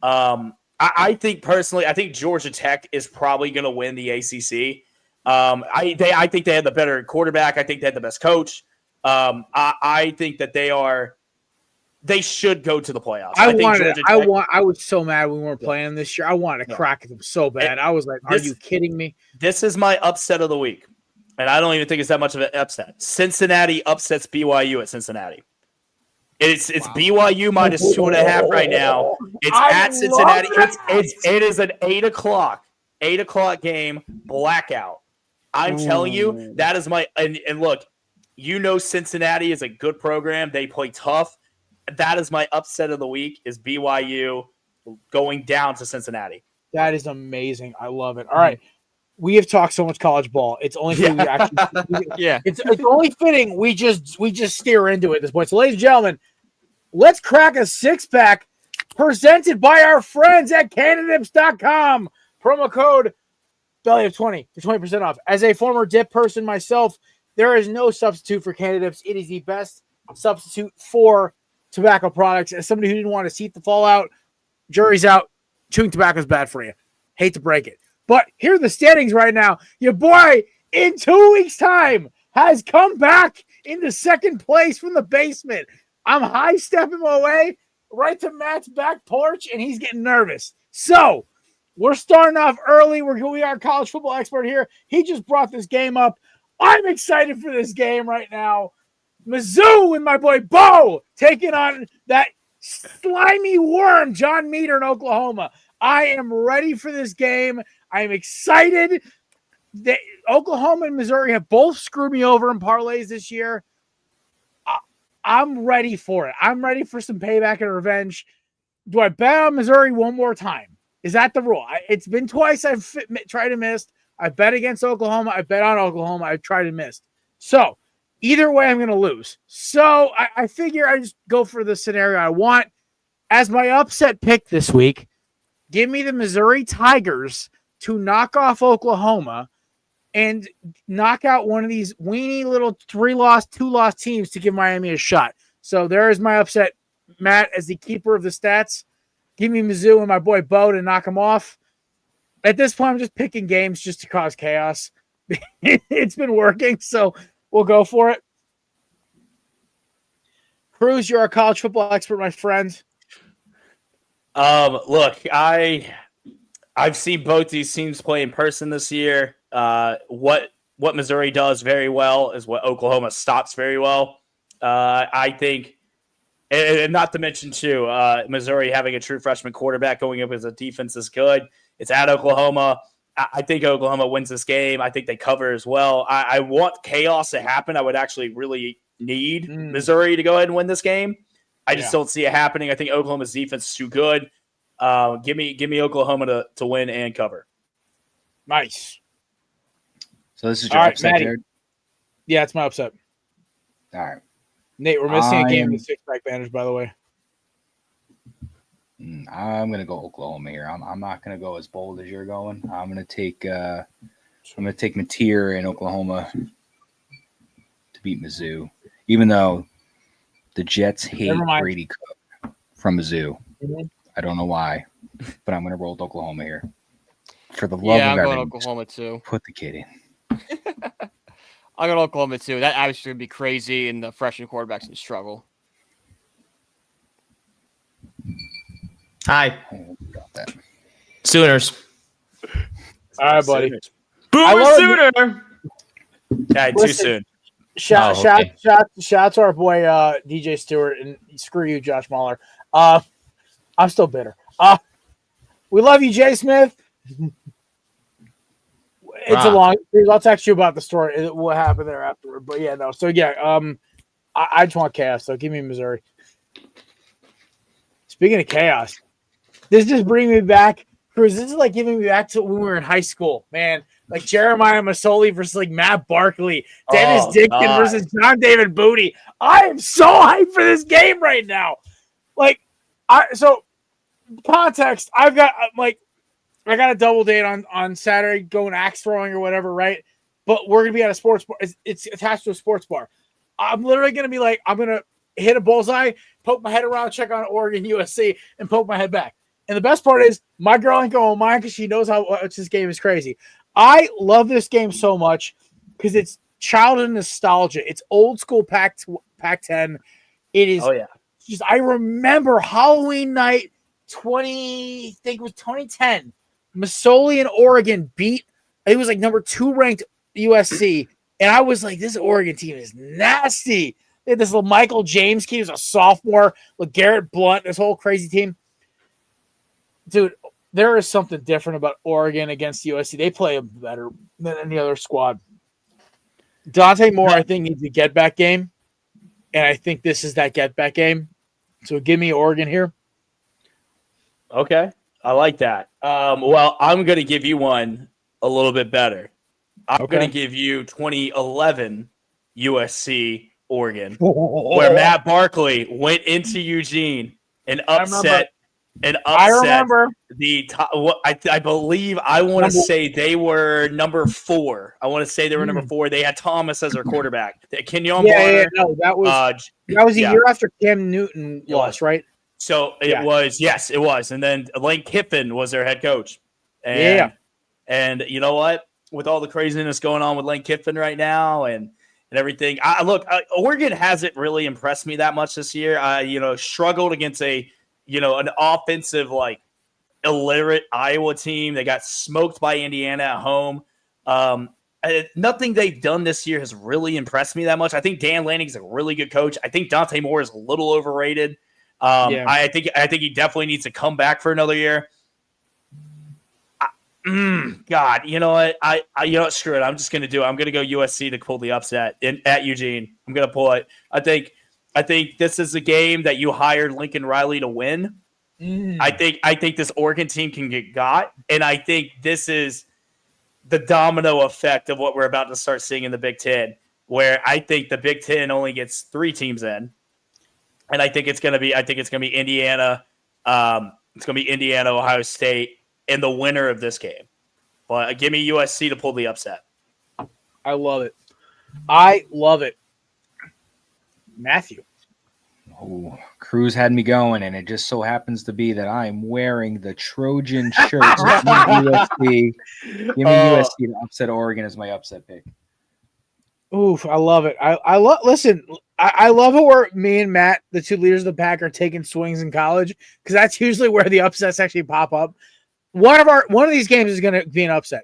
I think personally, Georgia Tech is probably going to win the ACC. I think they had the better quarterback. I think they had the best coach. I think that they should go to the playoffs. I was so mad we weren't playing this year. I wanted to crack them so bad. I was like, are you kidding me? This is my upset of the week. And I don't even think it's that much of an upset. Cincinnati upsets BYU at Cincinnati. It's BYU minus 2.5 right now. It's at Cincinnati. It is an 8 o'clock game, blackout. I'm telling you, that is my and look, Cincinnati is a good program. They play tough. That is my upset of the week, is BYU going down to Cincinnati. That is amazing. I love it. All right. We have talked so much college ball. It's only fitting we actually It's only fitting we just steer into it at this point. So, ladies and gentlemen, let's crack a 6-pack presented by our friends at candidips.com. Promo code Belly of 20 for 20% off. As a former dip person myself, there is no substitute for Candidips. It is the best substitute for tobacco products. As somebody who didn't want to see the fallout, jury's out. Chewing tobacco is bad for you. Hate to break it. But here are the standings right now. Your boy, in 2 weeks' time, has come back into second place from the basement. I'm high-stepping my way right to Matt's back porch, and he's getting nervous. So, we're starting off early. We are a college football expert here. He just brought this game up. I'm excited for this game right now. Mizzou and my boy Bo taking on that slimy worm, John Meter in Oklahoma. I am ready for this game. I am excited. Oklahoma and Missouri have both screwed me over in parlays this year. I'm ready for it. I'm ready for some payback and revenge. Do I bet on Missouri one more time? Is that the rule? It's been twice I've tried and missed. I bet against Oklahoma. I bet on Oklahoma. I've tried and missed. So either way, I'm going to lose. So I figure I just go for the scenario I want. As my upset pick this week, give me the Missouri Tigers to knock off Oklahoma and knock out one of these weenie little 3-loss, 2-loss teams to give Miami a shot. So there is my upset. Matt, as the keeper of the stats, give me Mizzou and my boy Bo to knock them off. At this point, I'm just picking games just to cause chaos. It's been working, so we'll go for it. Cruz, you're a college football expert, my friend. Look, I've seen both these teams play in person this year. What Missouri does very well is what Oklahoma stops very well. I think, and not to mention too, Missouri having a true freshman quarterback going up as a defense is good. It's at Oklahoma. I think Oklahoma wins this game. I think they cover as well. I want chaos to happen. I would actually really need Missouri to go ahead and win this game. I just don't see it happening. I think Oklahoma's defense is too good. Give me Oklahoma to win and cover. Nice. So this is your upset, Maddie. Jared? Yeah, it's my upset. All right. Nate, we're missing a game with 6-pack banners, by the way. I'm going to go Oklahoma here. I'm not going to go as bold as you're going. I'm going to take Mateer in Oklahoma to beat Mizzou, even though the Jets hate Brady Cook from Mizzou. Mm-hmm. I don't know why, but I'm going to roll with Oklahoma here. For the love of everyone, I'm going Oklahoma too. Put the kid in. I got Oklahoma too. That obviously would be crazy, and the freshman quarterback's in struggle. Hi. Got that. Sooners. All right, buddy. Boomer Sooner. Yeah, too soon. Shout to our boy DJ Stewart, and screw you, Josh Muller. I'm still bitter. We love you, Jay Smith. It's a long. I'll text you about the story. What happened there afterward. But yeah, no. So yeah, I just want chaos. So give me Missouri. Speaking of chaos, this just brings me back, Cruz. This is like giving me back to when we were in high school, man. Like Jeremiah Masoli versus like Matt Barkley, Dennis Dixon versus John David Booty. I am so hyped for this game right now. Like, so context. I got a double date on Saturday going axe throwing or whatever, right? But we're gonna be at a sports bar. It's attached to a sports bar. I'm literally gonna be like, I'm gonna hit a bullseye, poke my head around, check on Oregon USC, and poke my head back. And the best part is my girl ain't going mine because she knows how much this game is crazy. I love this game so much because it's childhood nostalgia. It's old school Pac-10. It is. Oh yeah. Just I remember Halloween night 2010. Masoli and Oregon beat. It was like number 2 ranked USC, and I was like, this Oregon team is nasty. They had this little Michael James kid who's a sophomore, with Garrett Blunt, this whole crazy team. Dude, there is something different about Oregon against USC. They play better than any other squad. Dante Moore, I think, needs a get-back game, and I think this is that get-back game. So give me Oregon here. Okay, I like that. Well, I'm going to give you one a little bit better. I'm going to give you 2011 USC Oregon, where Matt Barkley went into Eugene and upset. I remember I believe I want to say they were number 4. I want to say they were number 4. They had Thomas as their quarterback. Kenyon Barner. No, that was a year after Cam Newton lost, right? So it was, yes, it was. And then Lane Kiffin was their head coach. And you know what? With all the craziness going on with Lane Kiffin right now and everything, Oregon hasn't really impressed me that much this year. Struggled against an offensive, like, illiterate Iowa team. They got smoked by Indiana at home. Nothing they've done this year has really impressed me that much. I think Dan Lanning's a really good coach. I think Dante Moore is a little overrated. I think he definitely needs to come back for another year. God, you know what? Screw it. I'm just going to do it. I'm going to go USC to pull the upset at Eugene. I'm going to pull it. I think this is a game that you hired Lincoln Riley to win. I think this Oregon team can get got, and I think this is the domino effect of what we're about to start seeing in the Big Ten, where I think the Big Ten only gets 3 teams in, and I think it's going to be Indiana. It's going to be Indiana, Ohio State, and the winner of this game. But give me USC to pull the upset. I love it. Matthew. Oh, Cruz had me going, and it just so happens to be that I am wearing the Trojan shirt. So USC. Give me USC to upset Oregon as my upset pick. Oof, I love it. I love how me and Matt, the 2 leaders of the pack, are taking swings in college, because that's usually where the upsets actually pop up. One of these games is going to be an upset.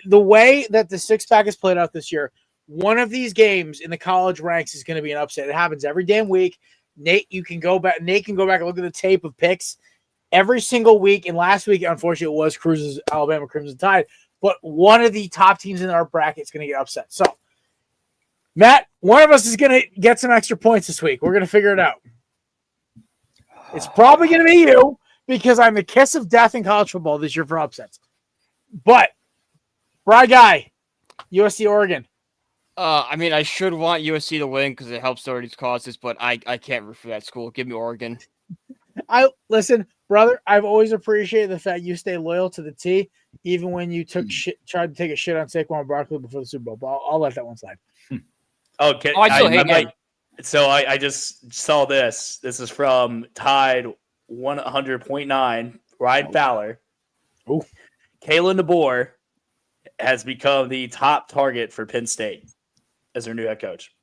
The way that the 6-pack is played out this year, one of these games in the college ranks is going to be an upset. It happens every damn week. Nate can go back and look at the tape of picks every single week. And last week, unfortunately, it was Cruz's Alabama Crimson Tide. But one of the top teams in our bracket is going to get upset. So, Matt, one of us is going to get some extra points this week. We're going to figure it out. It's probably going to be you, because I'm the kiss of death in college football this year for upsets. But, Bry Guy, USC Oregon. I should want USC to win because it helps already causes, but I can't root for that school. Give me Oregon. Listen, brother, I've always appreciated the fact you stay loyal to the T, even when you tried to take a shit on Saquon Barkley before the Super Bowl. But I'll let that one slide. Okay. I still hate him. So I just saw this. This is from Tide 100.9, Ryan Fowler. Ooh. Kalen DeBoer has become the top target for Penn State. as their new head coach.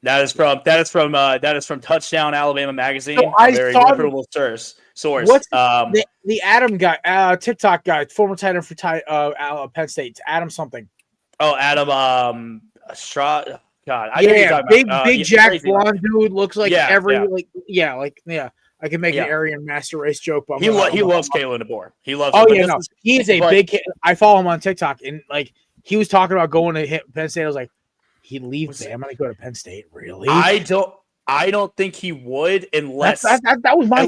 That is from Touchdown Alabama Magazine. So I very saw reputable source. What's the Adam guy, TikTok guy, former tight end for Penn State, Adam something. Oh, Adam Straw. God, big Jack blonde dude looks like I can make an Aryan master race joke, but he loves Kalen DeBoer. He loves. Oh he's a big kid. I follow him on TikTok, and like he was talking about going to Penn State. I was like, he'd leave Bama to go to Penn State. Really? I don't think he would unless that was my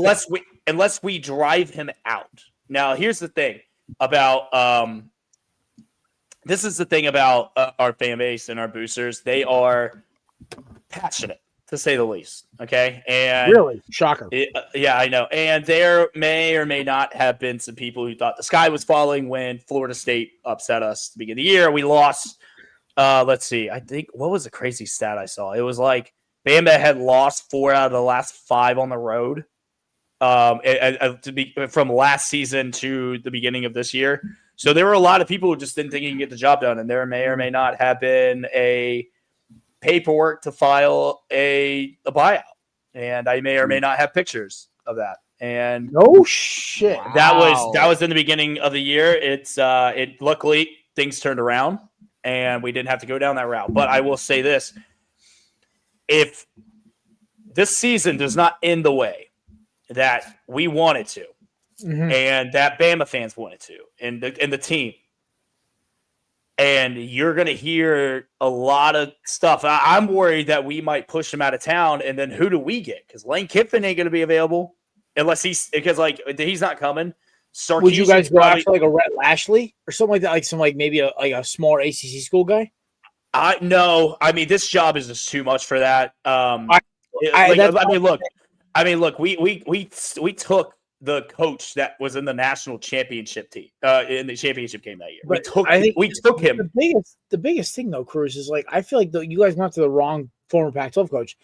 unless we drive him out. Now, here's the thing about this is the thing about our fan base and our boosters. They are passionate, to say the least. Okay, and really shocker. I know. And there may or may not have been some people who thought the sky was falling when Florida State upset us at the beginning of the year. We lost. Let's see. I think what was the crazy stat I saw? It was like Bama had lost 4 out of the last 5 on the road. From last season to the beginning of this year. So there were a lot of people who just didn't think he could get the job done, and there may or may not have been a paperwork to file a buyout, and I may or may not have pictures of that. And no shit, that was in the beginning of the year. It luckily things turned around, and we didn't have to go down that route. But I will say this: if this season does not end the way that we wanted to, and that Bama fans wanted to, and the team, and you're going to hear a lot of stuff. I'm worried that we might push him out of town, and then who do we get? Because Lane Kiffin ain't going to be available unless he's not coming. Sarkisian, would you guys go after like a Rhett Lashley or something like that, like some maybe a small ACC school guy? No. I mean, this job is just too much for that. Look, we took the coach that was in the national championship team in the championship game that year. We took him. The biggest thing though, Cruz, is like I feel like you guys went to the wrong former Pac-12 coach.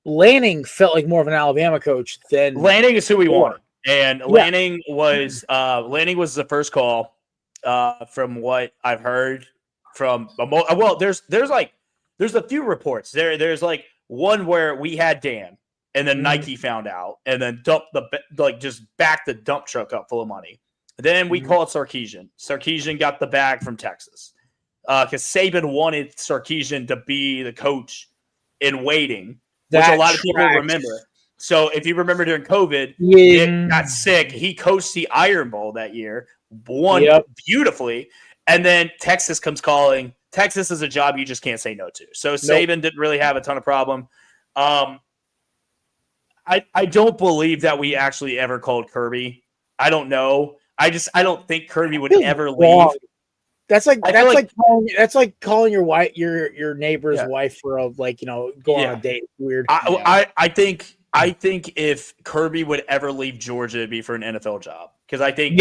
Lanning felt like more of an Alabama coach than Lanning is who we wanted, and Lanning was the first call from what I've heard from. Well, there's a few reports. There's like one where we had Dan. And then Nike found out, and then just backed the dump truck up full of money. Then we called Sarkisian. Sarkisian got the bag from Texas because Saban wanted Sarkisian to be the coach in waiting, which a lot of people remember. So if you remember during COVID, Nick got sick. He coached the Iron Bowl that year, won beautifully, and then Texas comes calling. Texas is a job you just can't say no to. So Saban didn't really have a ton of problem. I don't believe that we actually ever called Kirby. I don't know. I don't think Kirby would ever leave. That's like calling your neighbor's wife for a go on a date. Weird. I think if Kirby would ever leave Georgia, it'd be for an NFL job. Because I think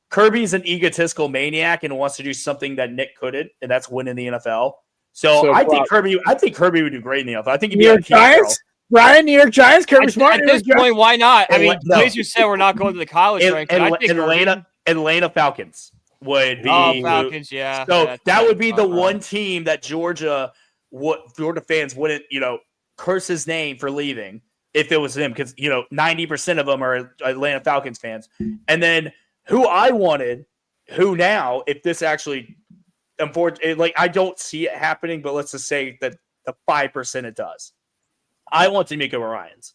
Kirby's an egotistical maniac and wants to do something that Nick couldn't, and that's win in the NFL. So I think Kirby would do great in the NFL. I think he'd be on Giants. Brian, New York Giants, Kirby Smart. At this point, why not? I mean, as you said, we're not going to the college rank. Atlanta Falcons would be. Oh, Falcons, yeah. So that would be the one team that Georgia fans wouldn't, curse his name for leaving if it was him, because 90% of them are Atlanta Falcons fans. And then who I wanted, who now, if this actually, unfortunately, I don't see it happening, but let's just say that the 5% it does. I want D'Amico Ryans.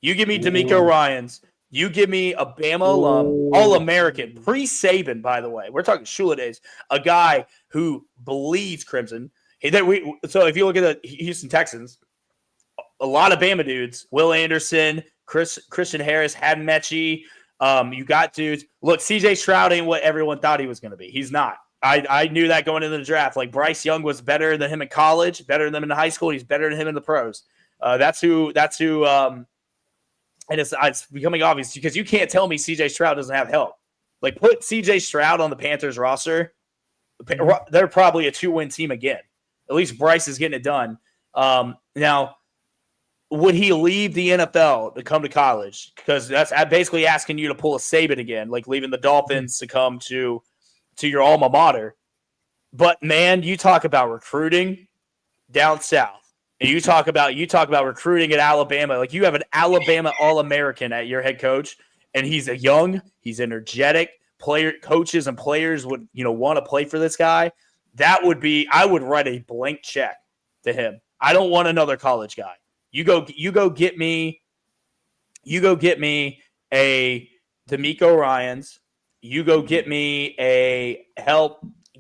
You give me D'Amico Ryans. You give me a Bama alum, All-American, pre-Saban, by the way. We're talking Shula days. A guy who believes Crimson. So if you look at the Houston Texans, a lot of Bama dudes. Will Anderson, Christian Harris, Haddon Mechie. You got dudes. Look, C.J. Stroud ain't what everyone thought he was going to be. He's not. I knew that going into the draft. Like Bryce Young was better than him in college, better than him in high school. He's better than him in the pros. That's who. And it's becoming obvious because you can't tell me C.J. Stroud doesn't have help. Like put C.J. Stroud on the Panthers roster, they're probably a 2-win team again. At least Bryce is getting it done. Now, would he leave the NFL to come to college? Because that's basically asking you to pull a Saban again, like leaving the Dolphins to come to your alma mater. But man, you talk about recruiting down south, and you talk about recruiting at Alabama. Like, you have an Alabama All-American at your head coach, and he's he's energetic. Coaches and players would want to play for this guy. I would write a blank check to him. I don't want another college guy. You go get me a D'Amico Ryans. You go get me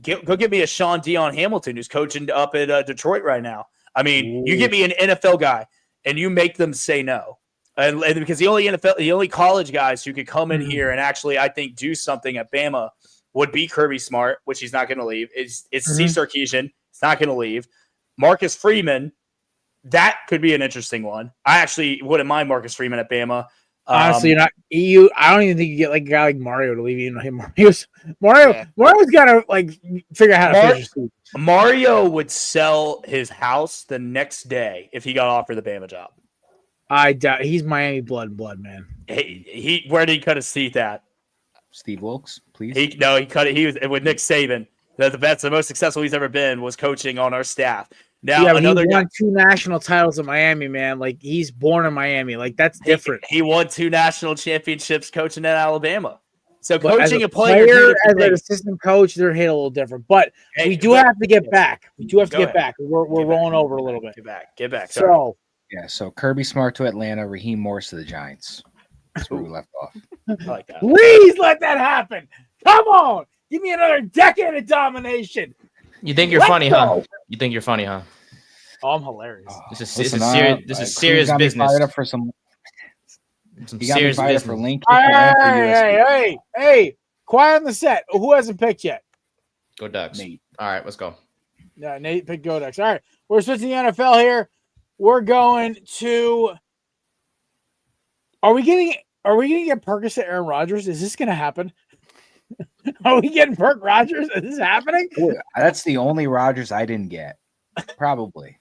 go get me a Sean Dion Hamilton, who's coaching up at Detroit right now. I mean, you get me an NFL guy, and you make them say no. And because the only college guys who could come in here and actually, I think, do something at Bama would be Kirby Smart, which he's not going to leave. It's Steve Sarkisian. He's not going to leave. Marcus Freeman, that could be an interesting one. I actually wouldn't mind Marcus Freeman at Bama. Honestly, you're not EU. I don't even think you get like a guy like Mario to leave. Mario's got to like figure out how to finish. Mario would sell his house the next day if he got offered the Bama job. I doubt he's Miami blood, man. Where did he cut his teeth at? Steve Wilkes, please. He cut it. He was with Nick Saban. That's the most successful he's ever been, was coaching on our staff. Now he won 2 national titles in Miami, man. Like, he's born in Miami. Like, that's different. He won 2 national championships coaching at Alabama. So but coaching a player as an assistant coach, they're hit a little different. But we have to get back. We do have to get back. We're rolling over a little bit. Get back. Sorry. So Kirby Smart to Atlanta, Raheem Morris to the Giants. That's where we left off. I like that. Please let that happen. Come on. Give me another decade of domination. You think you're funny, huh? You think you're funny, huh? Oh, I'm hilarious. This is serious business. Fired up for some serious business for Link. Hey! Quiet on the set. Who hasn't picked yet? Go Ducks. Nate. All right, let's go. Yeah, Nate picked Go Ducks. All right, we're switching the NFL here. We're going to. Are we getting get Perkins to Aaron Rodgers? Is this going to happen? Are we getting Perk Rodgers? Is this happening? That's the only Rodgers I didn't get. Probably.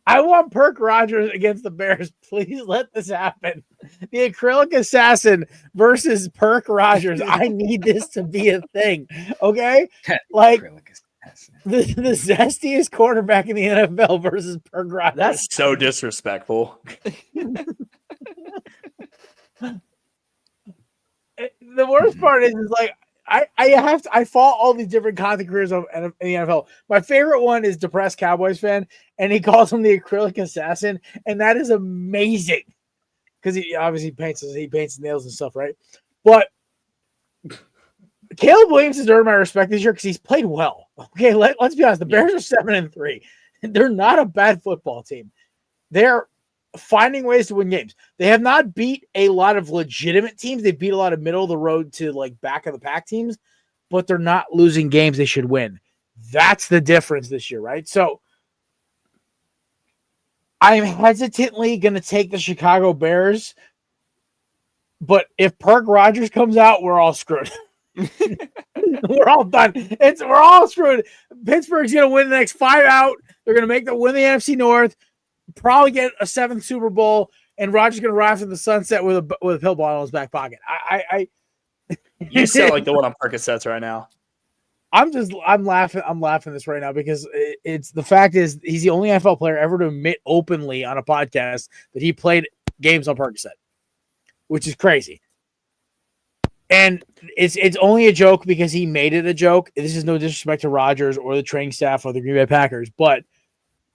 I want Perk Rodgers against the Bears. Please let this happen. The acrylic assassin versus Perk Rodgers. I need this to be a thing. Okay? Like the zestiest quarterback in the NFL versus Perk Rodgers. That's so disrespectful. The worst part is like I follow all these different content creators in the NFL. My favorite one is depressed Cowboys fan, and he calls him the acrylic assassin, and that is amazing because he obviously paints nails and stuff, right? But Caleb Williams has earned my respect this year because he's played well. Okay, let's be honest. The Bears are 7-3. They're not a bad football team. They're finding ways to win games. They have not beat a lot of legitimate teams. They beat a lot of middle of the road to like back of the pack teams, but they're not losing games they should win. That's the difference this year, right? So I'm hesitantly going to take the Chicago Bears, but if Perk Rodgers comes out, we're all screwed. We're all done. We're all screwed. Pittsburgh's going to win the next 5 out. They're going to win the NFC North. Probably get a 7th Super Bowl, and Rodgers going to rise in the sunset with a pill bottle in his back pocket. You sound like the one on Percocets right now. I'm laughing this right now because it's the fact is he's the only NFL player ever to admit openly on a podcast that he played games on Percocet, which is crazy. And it's only a joke because he made it a joke. This is no disrespect to Rodgers or the training staff or the Green Bay Packers, but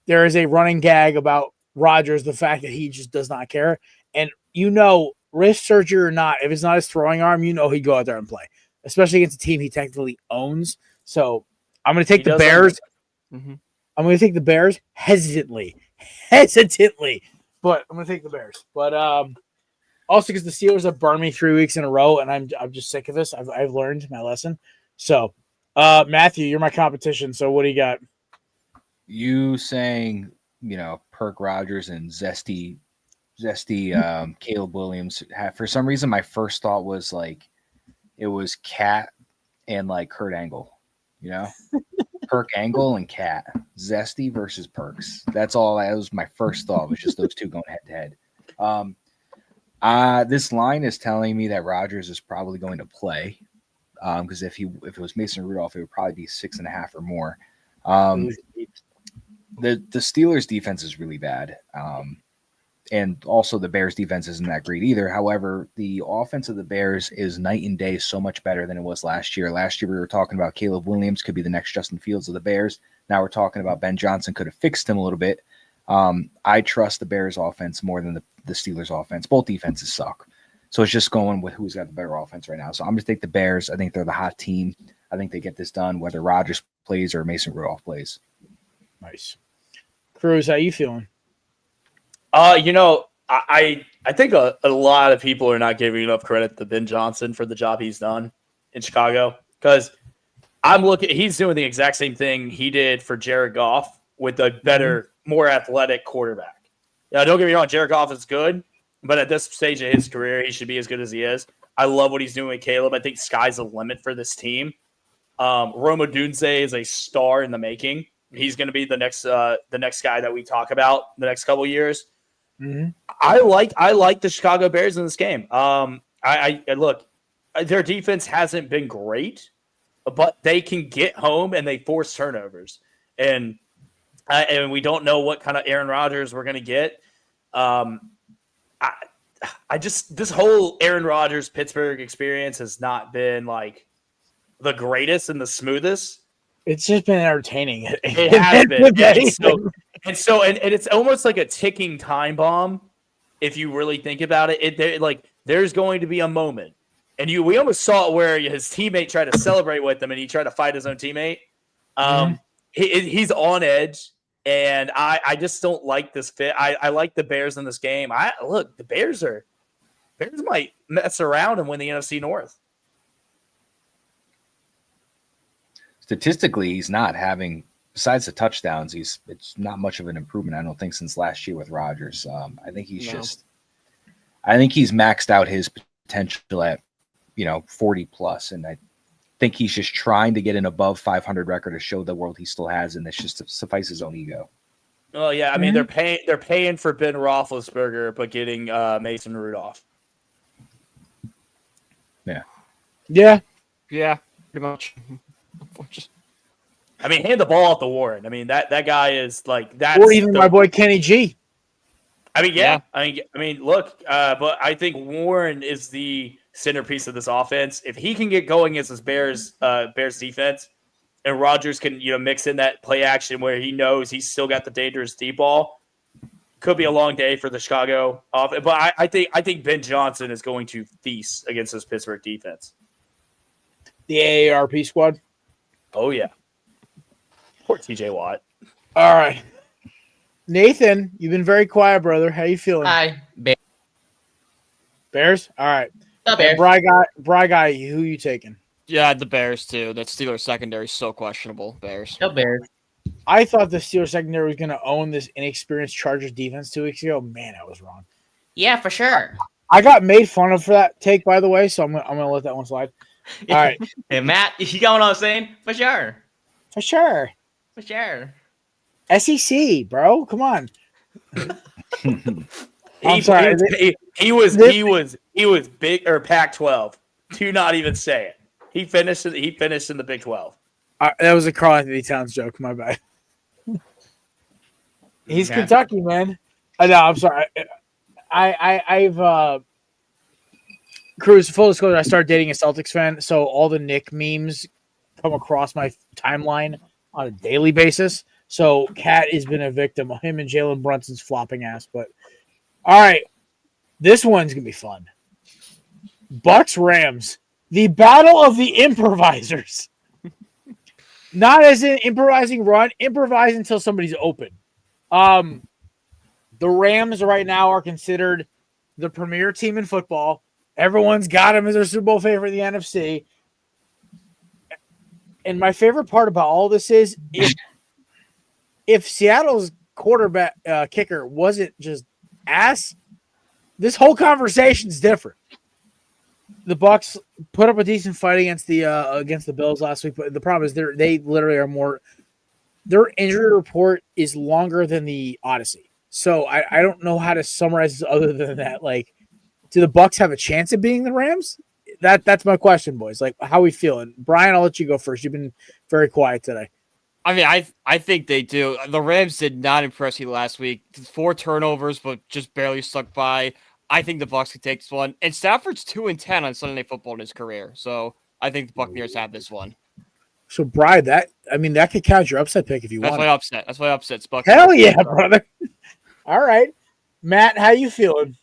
there is a running gag about Rodgers, the fact that he just does not care. And wrist surgery or not, if it's not his throwing arm, he'd go out there and play, especially against a team he technically owns. So I'm going to take the Bears. I'm going to take the Bears hesitantly, but I'm going to take the Bears. But also because the Steelers have burned me 3 weeks in a row, and I'm just sick of this. I've learned my lesson. So Matthew, you're my competition. So what do you got? You saying, Perk Rodgers and zesty Caleb Williams. For some reason, my first thought was like it was Cat and like Kurt Angle, Perk Angle and Cat. Zesty versus Perks. That's all. That was my first thought. Was just those two going head to head. This line is telling me that Rodgers is probably going to play. because if it was Mason Rudolph, it would probably be 6.5 or more. The Steelers defense is really bad. And also the Bears defense isn't that great either. However, the offense of the Bears is night and day so much better than it was last year. Last year we were talking about Caleb Williams could be the next Justin Fields of the Bears. Now we're talking about Ben Johnson could have fixed him a little bit. I trust the Bears offense more than the Steelers offense. Both defenses suck. So it's just going with who's got the better offense right now. So I'm going to take the Bears. I think they're the hot team. I think they get this done whether Rodgers plays or Mason Rudolph plays. Nice. Cruz, how you feeling? I think a lot of people are not giving enough credit to Ben Johnson for the job he's done in Chicago, because he's doing the exact same thing he did for Jared Goff with a better, more athletic quarterback. Don't get me wrong, Jared Goff is good, but at this stage of his career, he should be as good as he is. I love what he's doing with Caleb. I think sky's the limit for this team. Rome Odunze is a star in the making. He's going to be the next guy that we talk about the next couple of years. Mm-hmm. I like the Chicago Bears in this game. I look, their defense hasn't been great, but they can get home and they force turnovers, and we don't know what kind of Aaron Rodgers we're going to get. This whole Aaron Rodgers Pittsburgh experience has not been like the greatest and the smoothest. It's just been entertaining. It has been. And it's almost like a ticking time bomb if you really think about it. There's going to be a moment. And we almost saw it where his teammate tried to celebrate with him and he tried to fight his own teammate. He's on edge, and I just don't like this fit. I like the Bears in this game. The Bears might mess around and win the NFC North. Statistically, he's not having, besides the touchdowns, it's not much of an improvement, I don't think, since last year with Rodgers. I think he's maxed out his potential at 40 plus, and I think he's just trying to get an above 500 record to show the world he still has, and that's just to suffice his own ego. Oh yeah, I mean they're paying for Ben Roethlisberger, but getting Mason Rudolph. Yeah, pretty much. I mean, hand the ball off to Warren. I mean, that guy is like that. Or even my boy Kenny G. I mean, yeah. I mean, look, but I think Warren is the centerpiece of this offense. If he can get going as this Bears defense, and Rodgers can mix in that play action where he knows he's still got the dangerous deep ball, could be a long day for the Chicago offense. But I think Ben Johnson is going to feast against this Pittsburgh defense. The AARP squad. Oh, yeah. Poor TJ Watt. All right. Nathan, you've been very quiet, brother. How you feeling? Hi. Bears? All right. The Bears. Bry guy, who you taking? Yeah, the Bears, too. That Steelers secondary is so questionable. Bears. The Bears. I thought the Steelers secondary was going to own this inexperienced Chargers defense 2 weeks ago. Man, I was wrong. Yeah, for sure. I got made fun of for that take, by the way, so I'm gonna let that one slide. All right. Hey, Matt, you got what I'm saying? For sure. For sure. For sure. SEC, bro. Come on. I'm sorry. He was big or Pac-12. Do not even say it. He finished in the Big 12. That was a Carl Anthony Towns joke. My bad. He's Kentucky, man. No, I'm sorry. I've Cruz, full disclosure, I started dating a Celtics fan, so all the Nick memes come across my timeline on a daily basis. So Cat has been a victim of him and Jalen Brunson's flopping ass. But all right, this one's gonna be fun. Bucks Rams, the battle of the improvisers. Not as in improvising run, improvise until somebody's open. The Rams right now are considered the premier team in football. Everyone's got them as their Super Bowl favorite in the NFC. And my favorite part about all this is if Seattle's quarterback kicker wasn't just ass, this whole conversation's different. The Bucs put up a decent fight against the Bills last week, but the problem is they literally are more. Their injury report is longer than the Odyssey, so I don't know how to summarize this other than that. Like, do the Bucs have a chance of beating the Rams? that's my question, boys. Like, how we feeling? Brian, I'll let you go first. You've been very quiet today. I mean, I think they do. The Rams did not impress you last week. 4 turnovers, but just barely stuck by. I think the Bucs could take this one. And Stafford's 2-10 on Sunday Night Football in his career. So I think the Buccaneers have this one. So, Brian, that could count your upset pick if you want. That's my upset's Buccaneers. Hell yeah, brother. All right. Matt, how you feeling?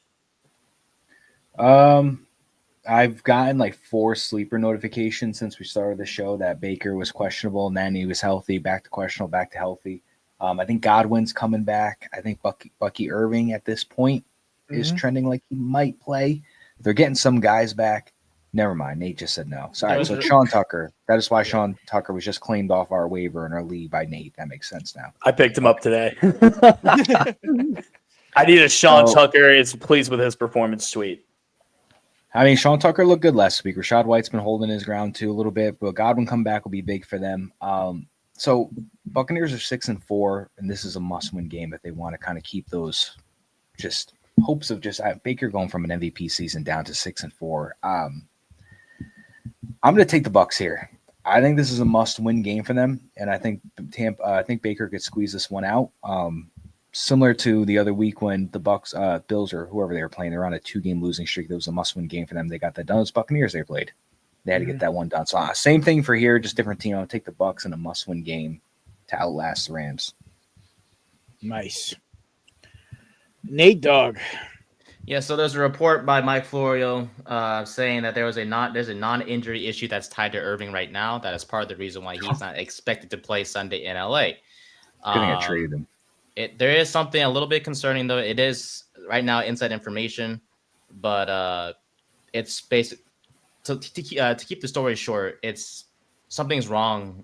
I've gotten like 4 sleeper notifications since we started the show that Baker was questionable and then he was healthy, back to questionable, back to healthy. I think Godwin's coming back. I think Bucky Irving at this point is trending like he might play. They're getting some guys back. Never mind. Nate just said no. Sorry. So Sean Tucker. That is why Sean Tucker was just claimed off our waiver in our league by Nate. That makes sense now. I picked him up today. I need a Sean Tucker is pleased with his performance tweet. I mean, Sean Tucker looked good last week. Rashad White's been holding his ground too a little bit, but Godwin come back will be big for them. So Buccaneers are 6-4, and this is a must-win game if they want to kind of keep those just hopes of just Baker going from an MVP season down to 6-4. I'm going to take the Bucs here. I think this is a must-win game for them, and I think Baker could squeeze this one out. Similar to the other week when the Bucs, Bills or whoever they were playing, they're on a 2-game losing streak. That was a must-win game for them. They got that done. It was Buccaneers they played. They had to get that one done. So same thing for here, just different team. I'll take the Bucs in a must-win game to outlast the Rams. Nice. Nate Dogg. Yeah, so there's a report by Mike Florio saying that there's a non-injury issue that's tied to Irving right now. That is part of the reason why he's not expected to play Sunday in LA. Good thing I traded him. There is something a little bit concerning, though. It is right now inside information, but it's basic. So to keep the story short, it's something's wrong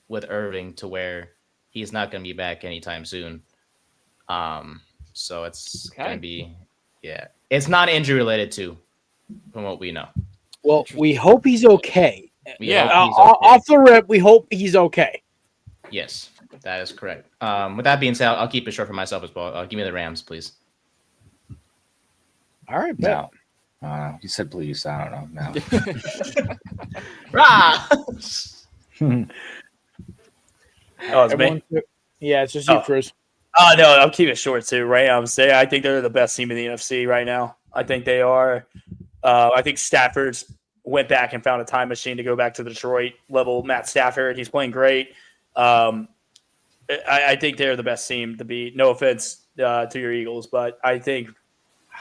with Irving to where he's not going to be back anytime soon. So it's going to be, it's not injury related too, from what we know. Well, we hope he's okay. Off the rip, we hope he's okay. Yes, that is correct. With that being said, I'll keep it short for myself as well. Give me the Rams, please. All right, no. You said please. I don't know. No. Oh, it's me. Yeah, it's just you, Chris. Oh, no, I'll keep it short too. Rams. I think they're the best team in the NFC right now. I think they are. I think Stafford's went back and found a time machine to go back to the Detroit level. Matt Stafford, he's playing great. I think they're the best team to beat. No offense to your Eagles, but I think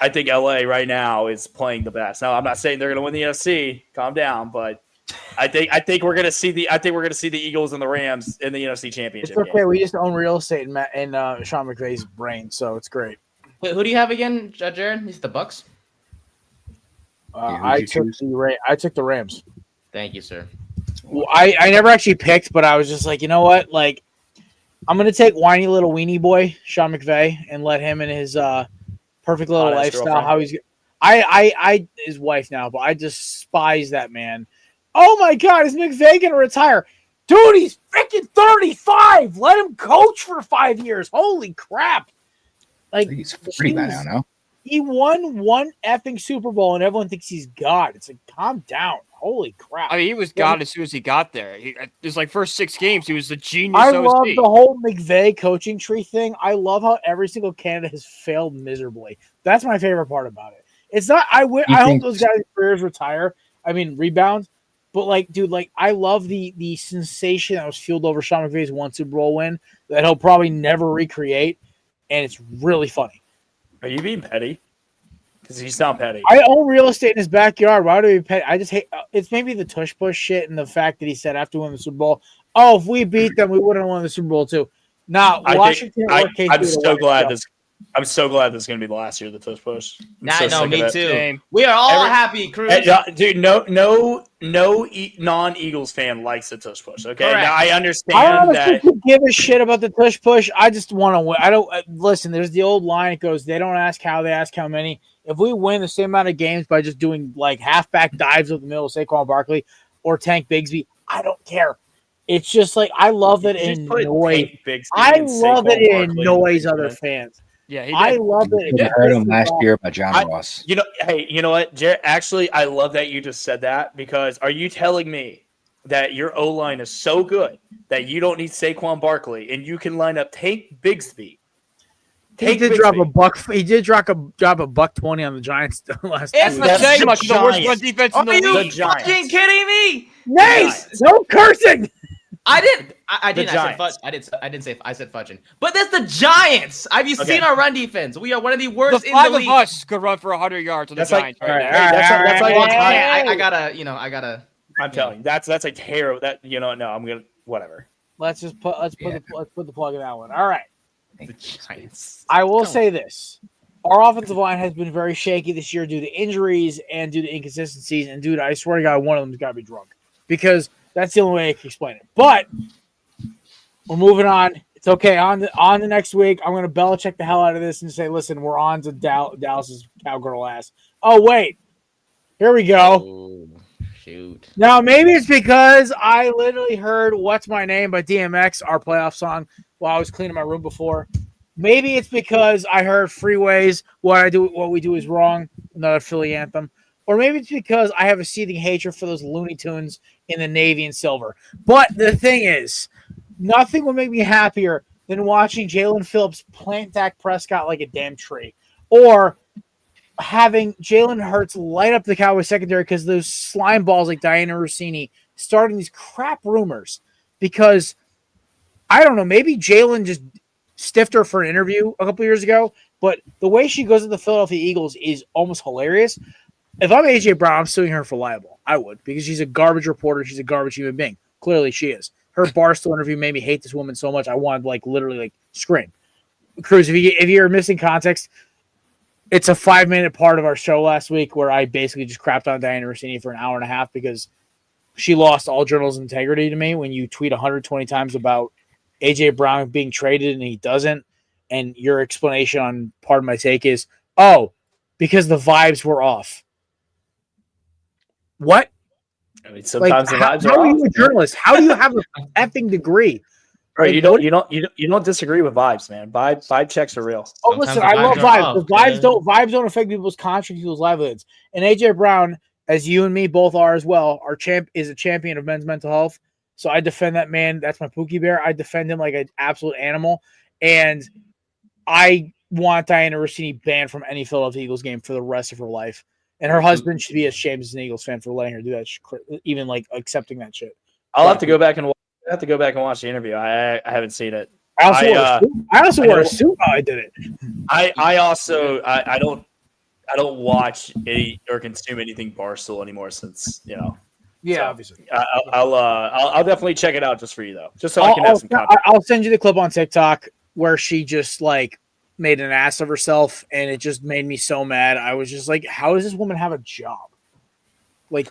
LA right now is playing the best. Now, I'm not saying they're going to win the NFC. Calm down, but I think we're going to see the Eagles and the Rams in the NFC Championship. It's okay. Game. We just own real estate in Sean McVay's brain, so it's great. Wait, who do you have again, Jared? Is it the Bucs? I took the Rams. Thank you, sir. Well, I never actually picked, but I was just like, you know what? Like, I'm going to take whiny little weenie boy, Sean McVay, and let him in his perfect little lifestyle. Girlfriend. How he's I his wife now, but I despise that man. Oh my God, is McVay going to retire? Dude, he's freaking 35. Let him coach for 5 years. Holy crap. Like, he's 40 by now, no? He won one effing Super Bowl, and everyone thinks he's God. It's like, calm down. Holy crap. I mean, he was God as soon as he got there. His first 6 games, he was the genius. I love the whole McVay coaching tree thing. I love how every single candidate has failed miserably. That's my favorite part about it. It's not, I hope those guys' careers retire. I mean, rebound. But, like, dude, like, I love the sensation that was fueled over Sean McVay's one Super Bowl win that he'll probably never recreate, and it's really funny. Are you being petty? Because he's not petty. I own real estate in his backyard. Why do we be petty? I just hate it's maybe the tush push shit and the fact that he said after winning the Super Bowl, oh, if we beat them, we wouldn't have won the Super Bowl too. Now, Washington. I'm so glad this is going to be the last year of the tush push. Me too. Same. We are all happy, Cruz. Dude, no non-Eagles fan likes the tush push. Okay, correct. Now I understand I don't give a shit about the tush push. I just want to win. I don't listen. There's the old line. It goes, they don't ask how, they ask how many. If we win the same amount of games by just doing like halfback dives with the middle of Saquon Barkley or Tank Bigsby, I don't care. It's just like I love that it annoys. I love that it annoys other fans. Yeah, he did. I love it. I heard him last year by John Ross. You know what, Jared? Actually, I love that you just said that because are you telling me that your O-line is so good that you don't need Saquon Barkley and you can line up Tank Bigsby? He did drop a buck. He did drop a $120 on the Giants last It's week. not saying much. The worst Giants. run defense in Are the you league. fucking kidding me? Nice. No cursing. I didn't. I didn't. I said Giants. fudge. I didn't say. I said fudging. But that's the Giants. Have you seen our run defense? We are one of the worst The in five the of league. us could run for 100 yards on the That's like- Giants all right right, now. that's like Well, Giants. I gotta. I'm telling you, that's a terrible. That no, I'm gonna whatever. Let's put the plug in that one. All right. The Giants. I will say this. Our offensive line has been very shaky this year due to injuries and due to inconsistencies. And dude, I swear to God, one of them's got to be drunk because that's the only way I can explain it. But we're moving on. It's okay. On the next week, I'm going to Belichick the hell out of this and say, listen, we're on to Dallas's cowgirl ass. Oh, wait. Here we go. Oh, shoot. Now, maybe it's because I literally heard What's My Name by DMX, our playoff song, while I was cleaning my room before. Maybe it's because I heard Freeways, What We Do Is Wrong, another Philly anthem. Or maybe it's because I have a seething hatred for those Looney Tunes in the navy and silver. But the thing is, nothing would make me happier than watching Jalen Phillips plant Dak Prescott like a damn tree. Or having Jalen Hurts light up the Cowboys secondary because those slime balls like Diana Rossini starting these crap rumors. Because, I don't know, maybe Jalen just stiffed her for an interview a couple years ago, but the way she goes to the Philadelphia Eagles is almost hilarious. If I'm AJ Brown, I'm suing her for libel. I would, because she's a garbage reporter. She's a garbage human being. Clearly she is. Her Barstool interview made me hate this woman so much I wanted to literally scream. Cruz, if you're missing context, it's a 5-minute part of our show last week where I basically just crapped on Diana Rossini for an hour and a half because she lost all journalism integrity to me when you tweet 120 times about AJ Brown being traded and he doesn't, and your explanation on part of my take is, because the vibes were off. What? I mean, sometimes the vibes how are are off. you a journalist? How do you have an effing degree? Right, you don't disagree with vibes, man. Vibe checks are real. Oh, Sometimes listen, the I love vibes are vibes. off, The vibes man. don't affect people's contracts, people's livelihoods. And AJ Brown, as you and me both are as well, is a champion of men's mental health. So I defend that man. That's my Pookie Bear. I defend him like an absolute animal. And I want Diana Rossini banned from any Philadelphia Eagles game for the rest of her life. And her husband should be ashamed as an Eagles fan for letting her do that, even accepting that shit. I'll have to go back and watch the interview. I haven't seen it. I also wore a suit while I did it. I don't watch any or consume anything Barstool anymore since Yeah, obviously. I'll definitely check it out just for you though, just so I can have some content. I'll send you the clip on TikTok where she just made an ass of herself, and it just made me so mad. I was just like, how does this woman have a job? What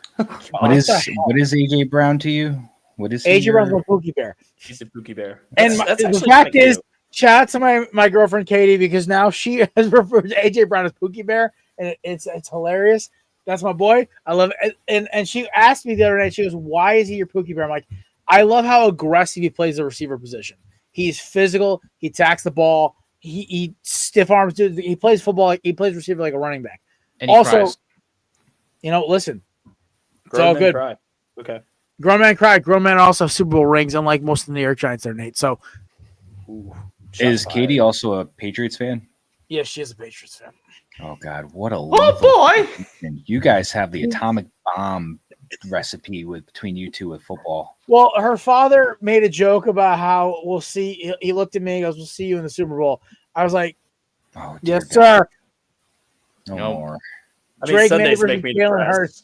is AJ Brown to you? What is AJ Brown's a Pookie Bear? He's a Pookie Bear. And the fact is, shout out to my girlfriend Katie, because now she has referred to AJ Brown as Pookie Bear, and it's hilarious. That's my boy. I love it. And she asked me the other night, she goes, why is he your Pookie Bear? I'm like, I love how aggressive he plays the receiver position. He's physical. He attacks the ball. He stiff arms. He plays football. He plays receiver like a running back. And he also, cries. Listen, it's Grown all men good. cry. Okay. Grown men cry. Grown men also have Super Bowl rings, unlike most of the New York Giants there, Nate. So, is Katie also a Patriots fan? yeah, she is a Patriots fan. Oh God, what a Oh boy! And you guys have the atomic bomb recipe between you two with football. Well, her father made a joke about how we'll see. He looked at me and goes, "We'll see you in the Super Bowl." I was like, Oh, dear "Yes, God. sir." No Nope. more. I mean, Drake Sundays Neighbors make me and Jalen depressed. Hurts.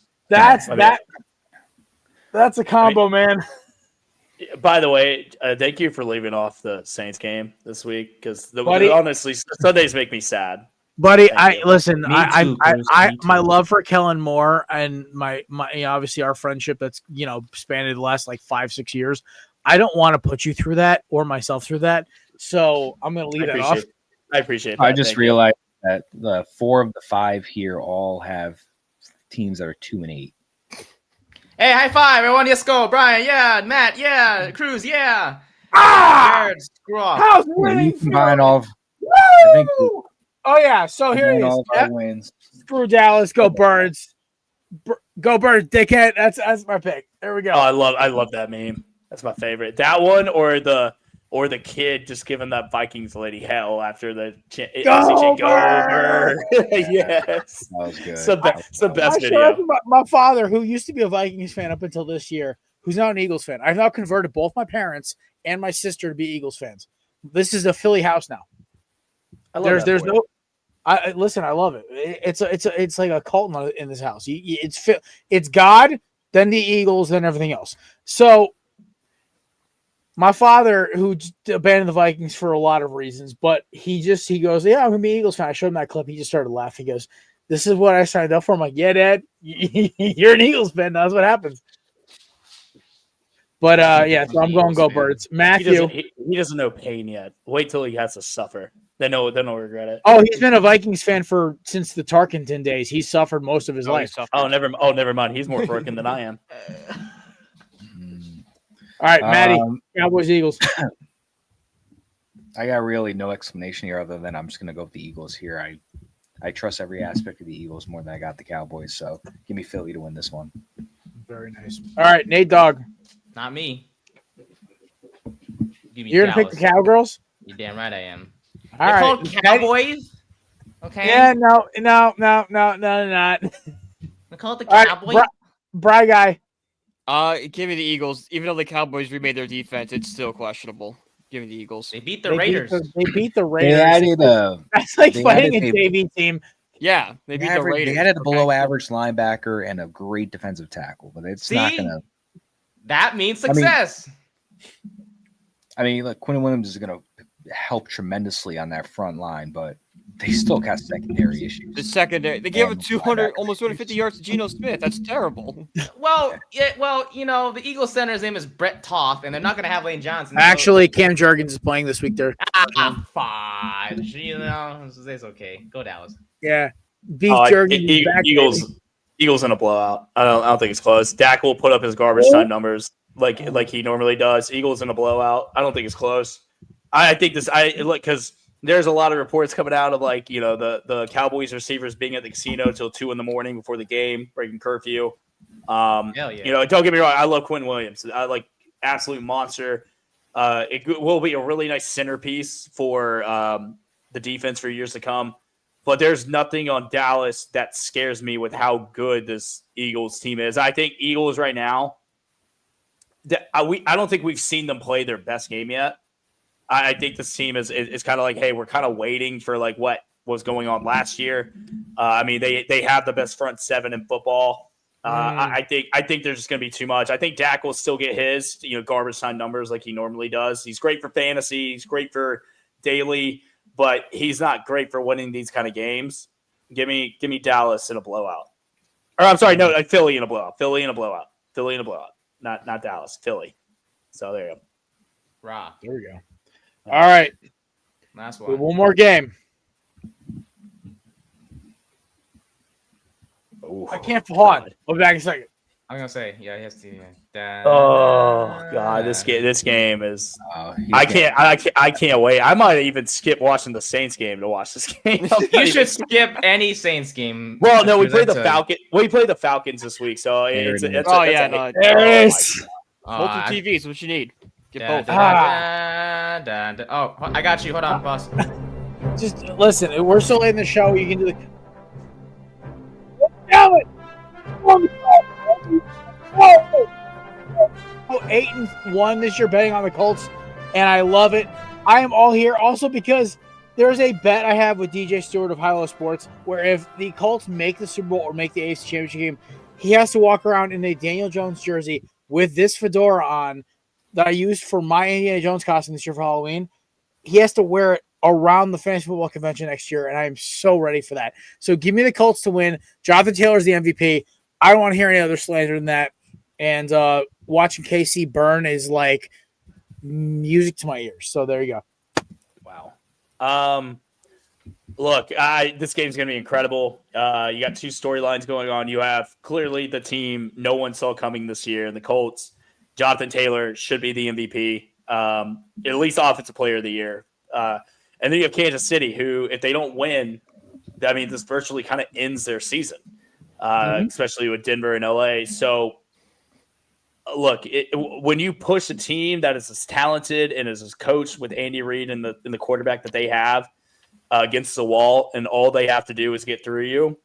That's a combo, man. By the way, thank you for leaving off the Saints game this week because Buddy. honestly, Sundays make me sad. Buddy, Thank you. listen. Me too, Bruce, me My too. love for Kellen Moore and my obviously our friendship that's spanned the last 5-6 years. I don't want to put you through that or myself through that, so I'm going to leave that off. I appreciate that. I just Thank you. realized that the 4 of the 5 here all have teams that are 2-8. Hey, high five, everyone! Let's go, Brian. Yeah, Matt. Yeah, Cruz. Yeah. Ah! Jared, screw off. How's When you winning? combine all I think Oh yeah. So here it is. all of our wins. Screw Dallas. Go Birds. Go Birds, dickhead. That's my pick. There we go. Oh, I love that meme. That's my favorite. That one or the kid just giving that Vikings lady hell after the Go Bird. Yes, That was good. It's the best I video. showed my father, who used to be a Vikings fan up until this year, who's now an Eagles fan. I've now converted both my parents and my sister to be Eagles fans. This is a Philly house now. There's no. Listen. I love it. It's like a cult in this house. It's God, then the Eagles, then everything else. So my father, who abandoned the Vikings for a lot of reasons, but he goes, yeah, I'm gonna be an Eagles fan. I showed him that clip. He just started laughing. He goes, this is what I signed up for. I'm like, yeah, Dad, you're an Eagles fan. That's what happens. But yeah, so I'm going Go Birds. Matthew, he doesn't know pain yet. Wait till he has to suffer. Then he'll regret it. Oh, he's been a Vikings fan since the Tarkenton days. He suffered most of his life. Never mind. He's more broken than I am. All right, Maddie, Cowboys, Eagles. I got really no explanation here other than I'm just going to go with the Eagles here. I trust every aspect of the Eagles more than I got the Cowboys. So give me Philly to win this one. Very nice. All right, Nate Dogg. Not me. You're going to pick the Cowgirls? You're damn right I am. All They're right. called Cowboys. Okay. Yeah, no, not. They call it the All Cowboys. Right, Bry guy. Give me the Eagles. Even though the Cowboys remade their defense, it's still questionable. Give me the Eagles. They beat the Raiders. They beat the Raiders. That's like fighting a JV team. Yeah, they beat the Raiders. They added a below-average linebacker and a great defensive tackle, but it's not going to. That means success. I mean, look, Quinn Williams is going to help tremendously on that front line, but they still got secondary issues. The secondary, they gave him almost 250 yards to Geno Smith. That's terrible. Well, the Eagles center's name is Brett Toth, and they're not going to have Lane Johnson. Actually, Cam Jurgens is playing this week there. Fine. It's okay. Go Dallas. Yeah. Beef Jurgens back. Eagles in a blowout. I don't think it's close. Dak will put up his garbage time numbers like he normally does. Eagles in a blowout. I don't think it's close. I think because there's a lot of reports coming out of the Cowboys receivers being at the casino till 2 a.m. before the game, breaking curfew. Hell yeah. Don't get me wrong. I love Quinn Williams. I like absolute monster. It will be a really nice centerpiece for the defense for years to come. But there's nothing on Dallas that scares me with how good this Eagles team is. I think Eagles right now, I don't think we've seen them play their best game yet. I think this team is kind of like, hey, we're kind of waiting for what was going on last year. I mean, they have the best front seven in football. I think there's just going to be too much. I think Dak will still get his garbage time numbers like he normally does. He's great for fantasy. He's great for daily, but he's not great for winning these kind of games. Give me Dallas in a blowout. Or I'm sorry, no, Philly in a blowout. Philly in a blowout. Not Dallas. Philly. So there you go. Rah. There we go. All right. Last one. One more game. Ooh, I can't hold on. I'll be back in a second. I'm gonna say, yeah, he has to. Oh God, this game is. I can't wait. I might even skip watching the Saints game to watch this game. You should skip any Saints game. Well, no, we played the Falcons. We played the Falcons this week, so it's there it is. Multiple TVs, what you need. Get both. Oh, I got you. Hold on, boss. Just listen. We're still in the show. You can do the. Damn it! 8-1 this year betting on the Colts, and I love it. I am all here also because there's a bet I have with DJ Stewart of Hilo Sports where if the Colts make the Super Bowl or make the AFC Championship game, he has to walk around in a Daniel Jones jersey with this fedora on that I used for my Indiana Jones costume this year for Halloween. He has to wear it around the fantasy football convention next year, and I am so ready for that. So give me the Colts to win. Jonathan Taylor's the MVP. I don't want to hear any other slander than that. And watching KC burn is like music to my ears. So there you go. Wow. Look, this game's going to be incredible. You got two storylines going on. You have clearly the team no one saw coming this year, the Colts. Jonathan Taylor should be the MVP, at least offensive player of the year. And then you have Kansas City, who, if they don't win, I mean, this virtually kind of ends their season, especially with Denver and LA. So, look, when you push a team that is as talented and is as coached with Andy Reid and the quarterback that they have against the wall, and all they have to do is get through you,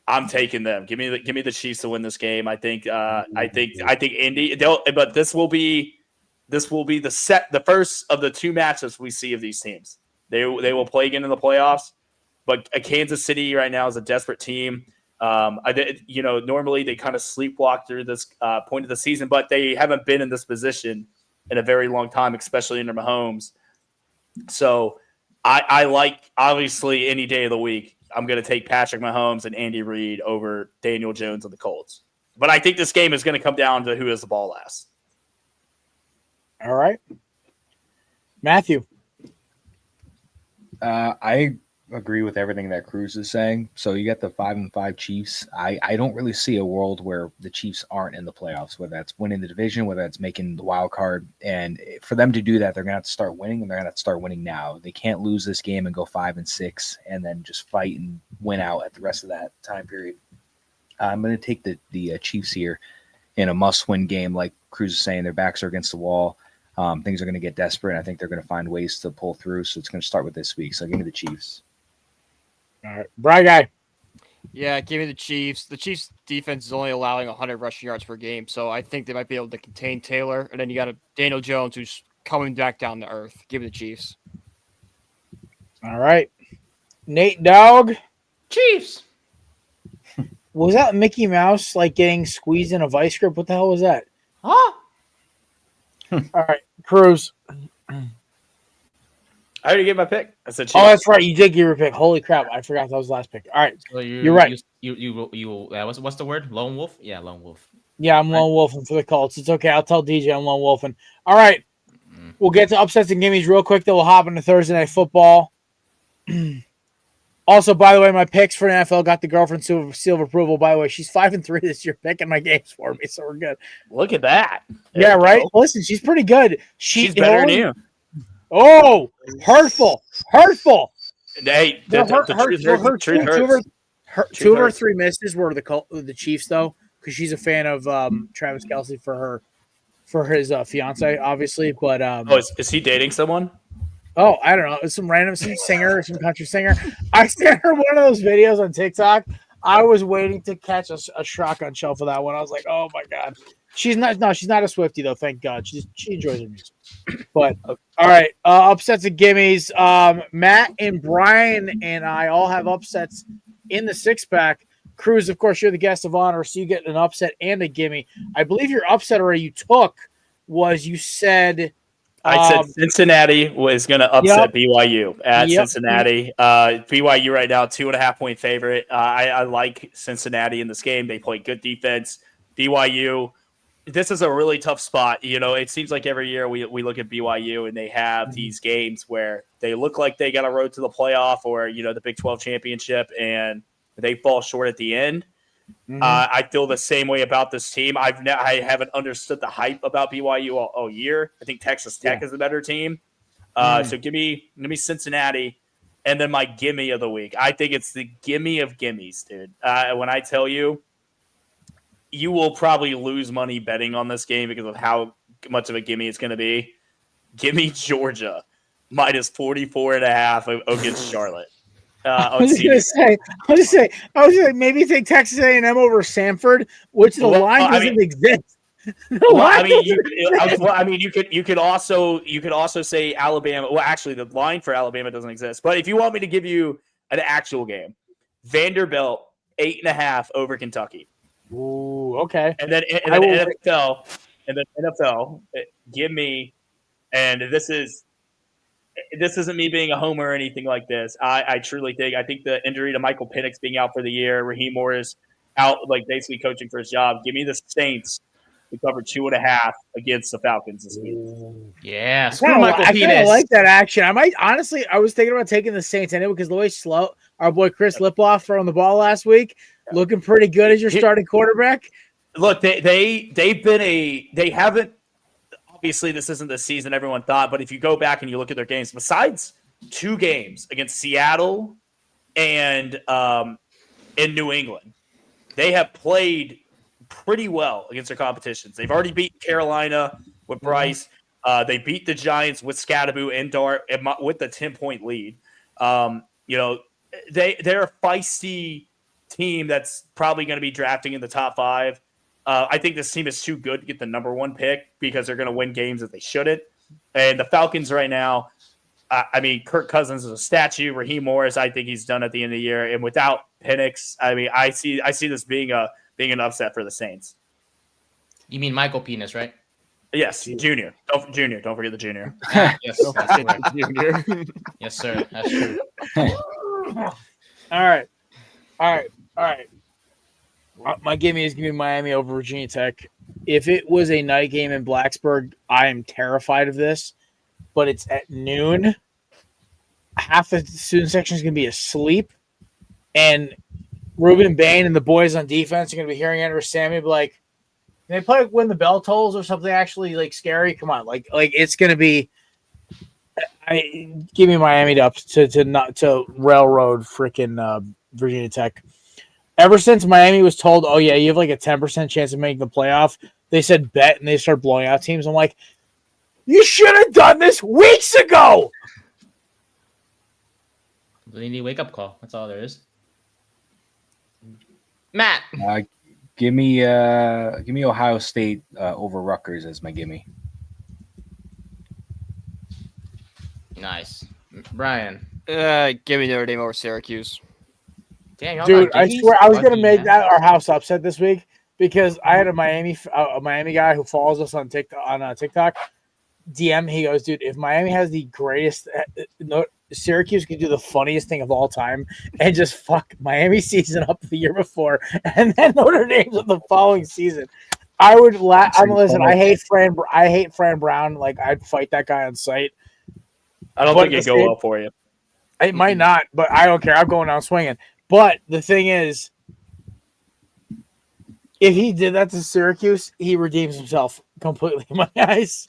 I'm taking them. Give me the Chiefs to win this game. I think Indy. But this will be the first of the two matchups we see of these teams. They will play again in the playoffs. But Kansas City right now is a desperate team. Normally they kind of sleepwalk through this point of the season, but they haven't been in this position in a very long time, especially under Mahomes. So I like, obviously, any day of the week, I'm going to take Patrick Mahomes and Andy Reid over Daniel Jones and the Colts. But I think this game is going to come down to who has the ball last. All right. Matthew. I agree with everything that Cruz is saying. So you got the 5-5 Chiefs. I don't really see a world where the Chiefs aren't in the playoffs, whether that's winning the division, whether that's making the wild card. And for them to do that, they're going to have to start winning, and they're going to have to start winning now. They can't lose this game and go 5-6 and then just fight and win out at the rest of that time period. I'm going to take the Chiefs here in a must-win game. Like Cruz is saying, their backs are against the wall. Things are going to get desperate. I think they're going to find ways to pull through. So it's going to start with this week. So give me the Chiefs. All right. Bright guy. Yeah, give me the Chiefs. The Chiefs defense is only allowing 100 rushing yards per game, so I think they might be able to contain Taylor. And then you got Daniel Jones who's coming back down to earth. Give me the Chiefs. All right. Nate Dogg. Chiefs. Was that Mickey Mouse like getting squeezed in a vice grip? What the hell was that? Huh? All right. Cruz. I already gave my pick. I said Chiefs. Oh, that's right. You did give your pick. Holy crap. I forgot that was the last pick. All right. So you're right. What's the word? Lone wolf? Yeah, lone wolf. Yeah, I'm lone wolfing for the Colts. It's okay. I'll tell DJ I'm lone wolfing. All right. We'll get to upsets and gimmies real quick. Then we'll hop into Thursday Night Football. Also, by the way, my picks for NFL got the girlfriend seal of approval. By the way, she's 5-3 this year, picking my games for me, so we're good. Look at that. Yeah, right? Listen, she's pretty good. She's better than you. Oh, hurtful. Hey, the truth hurts. Two of her three misses were the Chiefs, though, because she's a fan of Travis Kelce for his fiance, obviously. But is he dating someone? Oh, I don't know. It's some singer, some country singer. I sent her one of those videos on TikTok. I was waiting to catch a shotgun shell for that one. I was like, oh my God. She's not a Swiftie though, thank God. She enjoys her music. But all right, upsets and gimmies. Matt and Brian and I all have upsets in the 6-pack. Cruz, of course, you're the guest of honor, so you get an upset and a gimme. I believe your upset already you took was you said I said Cincinnati was going to upset BYU at Cincinnati. BYU right now, 2.5-point favorite. I like Cincinnati in this game. They play good defense. BYU, this is a really tough spot. You know, it seems like every year we look at BYU and they have these games where they look like they got a road to the playoff or, you know, the Big 12 championship, and they fall short at the end. I feel the same way about this team. I haven't understood the hype about BYU all year. I think Texas Tech is a better team. So give me Cincinnati, and then my gimme of the week. I think it's the gimme of gimmies, dude. When I tell you, you will probably lose money betting on this game because of how much of a gimme it's going to be. Gimme Georgia minus 44.5 against Charlotte. I was going to say, maybe take Texas A&M over Samford, which the line doesn't exist. You could also say Alabama. Well, actually, the line for Alabama doesn't exist. But if you want me to give you an actual game, Vanderbilt 8.5 over Kentucky. Ooh, okay. And then NFL, give me. And this isn't me being a homer or anything like this. I truly think the injury to Michael Penix being out for the year, Raheem Morris out, like basically coaching for his job. Give me the Saints to cover 2.5 against the Falcons this week. Yeah, screw Michael Penix. I kind of like that action. I was thinking about taking the Saints anyway because the way our boy Chris Lipoff throwing the ball last week, looking pretty good as your starting quarterback. Look, they haven't. Obviously, this isn't the season everyone thought, but if you go back and you look at their games, besides 2 games against Seattle and in New England. They have played pretty well against their competitions. They've already beat Carolina with Bryce. They beat the Giants with Scadaboo and Dart with the 10-point lead. They're a feisty team that's probably going to be drafting in the top 5. I think this team is too good to get the number 1 pick because they're going to win games that they shouldn't. And the Falcons right now, Kirk Cousins is a statue. Raheem Morris, I think he's done at the end of the year. And without Penix, I see this being an upset for the Saints. You mean Michael Penis, right? Yes, Junior. Don't forget the Junior. Yes, that's Junior. Yes, sir. That's true. All right. My gimme is giving Miami over Virginia Tech. If it was a night game in Blacksburg, I am terrified of this. But it's at noon. Half the student section is going to be asleep, and Ruben Bain and the boys on defense are going to be hearing Andrew Sammy be like, "Can they play when the bell tolls or something actually like scary? Come on, like it's going to be." Give me Miami to railroad freaking Virginia Tech. Ever since Miami was told, "Oh yeah, you have like a 10% chance of making the playoff," they said bet, and they start blowing out teams. I'm like, you should have done this weeks ago. They need a wake up call. That's all there is. Matt, give me Ohio State over Rutgers as my gimme. Nice, Brian. Give me Notre Dame over Syracuse. Damn, dude! I swear I was gonna make that our house upset this week because I had a Miami guy who follows us on TikTok. DM, he goes, dude, if Miami has the greatest, Syracuse could do the funniest thing of all time and just fuck Miami season up the year before, and then Notre Dame's the following season. I would listen. I hate Fran Brown. Like I'd fight that guy on sight. I don't think it'd go well for you. It might not, but I don't care. I'm going out swinging. But the thing is, if he did that to Syracuse, he redeems himself completely in my eyes.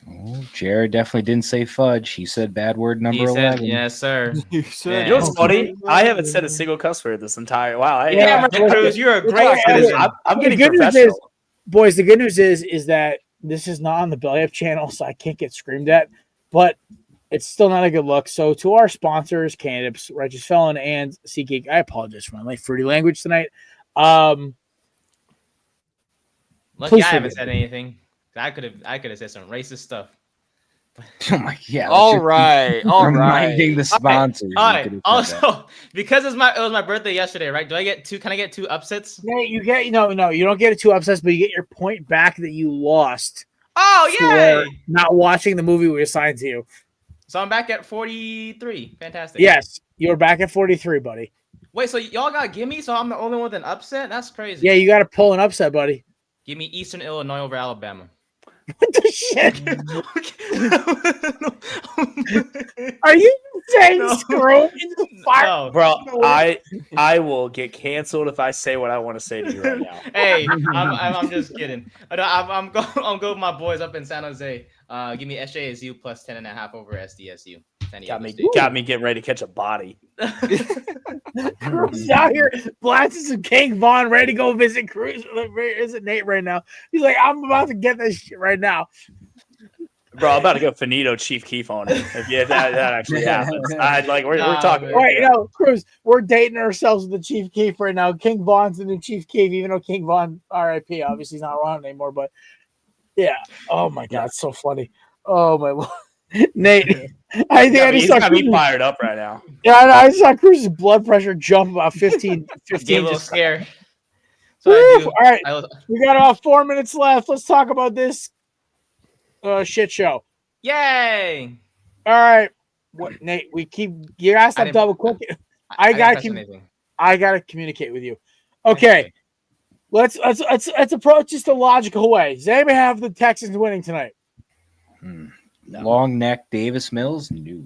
Oh, Jared definitely didn't say fudge. He said bad word number 11. Yes, sir. You know what's funny? I haven't said a single cuss word this entire. Wow. Cruz, you're a great citizen. I'm getting professional. Boys, the good news is that this is not on the Belly Up channel, so I can't get screamed at. But it's still not a good look. So to our sponsors, Candidates, Righteous Felon, and SeatGeek, I apologize for my like fruity language tonight. Lucky I haven't said anything. I could have said some racist stuff. Oh my god! All right. Reminding the sponsors. All right. Also, because it was my birthday yesterday, right? Do I get two? Can I get 2 upsets? Yeah, you get. No, you don't get 2 upsets, but you get your point back that you lost. Oh yeah! Not watching the movie we assigned to you. So I'm back at 43. Fantastic. Yes, you're back at 43, buddy. Wait, so y'all got gimme? So I'm the only one with an upset? That's crazy. Yeah, you got to pull an upset, buddy. Give me Eastern Illinois over Alabama. What the shit? Are you saying screw into the fire? No. Bro, I will get canceled if I say what I want to say to you right now. Hey, I'm just kidding. I'm going with my boys up in San Jose. Give me SJSU plus 10.5 over SDSU. Got me getting ready to catch a body. Cruz out here blasting some King Von, ready to go visit Cruz. Visit Nate right now. He's like, I'm about to get this shit right now. Bro, I'm about to go Finito Chief Keef on it. If that actually happens. We're talking. Right, Cruz, we're dating ourselves with the Chief Keef right now. King Von's the new Chief Keef, even though King Von, RIP, obviously he's not around anymore. But yeah, oh my god, it's so funny. Oh my lord. Nate, I think he's got me fired up right now. Yeah, I saw Cruz's blood pressure jump about 15. Get a little scared. So all right, we got about 4 minutes left. Let's talk about this shit show. Yay! All right, what Nate? You asked to double click it. I gotta communicate with you. Okay, let's approach this the logical way. Does anybody have the Texans winning tonight? No. Long neck Davis Mills? No.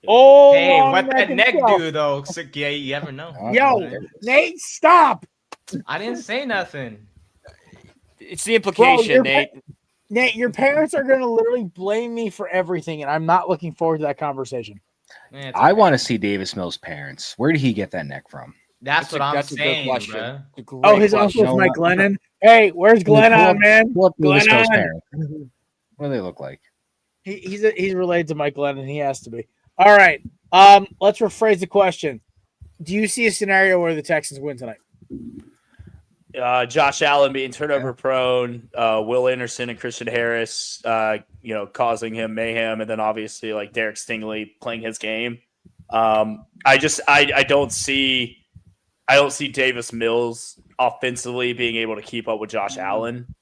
Oh, hey, what that neck do though? Yeah, you never know. Yo, Nate, stop! I didn't say nothing. It's the implication, Nate. Nate, your parents are gonna literally blame me for everything, and I'm not looking forward to that conversation. I want to see Davis Mills' parents. Where did he get that neck from? That's what I'm saying, a good question. Oh, his uncle's Mike Glennon. Hey, where's Glennon, man? Davis Mills' parents. What do they look like? He's related to Mike Glennon. He has to be. All right. Let's rephrase the question. Do you see a scenario where the Texans win tonight? Josh Allen being turnover prone, Will Anderson and Christian Harris, causing him mayhem, and then obviously like Derek Stingley playing his game. I don't see Davis Mills offensively being able to keep up with Josh Allen.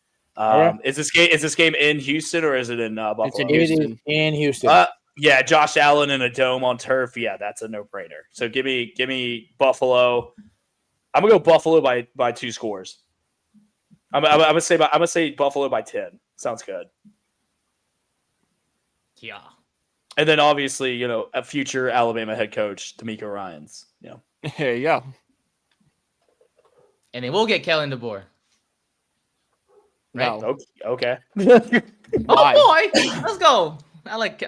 Is this game in Houston or is it in Buffalo? It's in Houston. In Houston. Yeah, Josh Allen in a dome on turf. Yeah, that's a no-brainer. So give me Buffalo. I'm gonna go Buffalo by 2 scores. I'm gonna say Buffalo by 10. Sounds good. Yeah. And then obviously, a future Alabama head coach, D'Amico Ryans. There you go. And they will get Kellen DeBoer. Right? No. Okay. Oh boy, let's go. I don't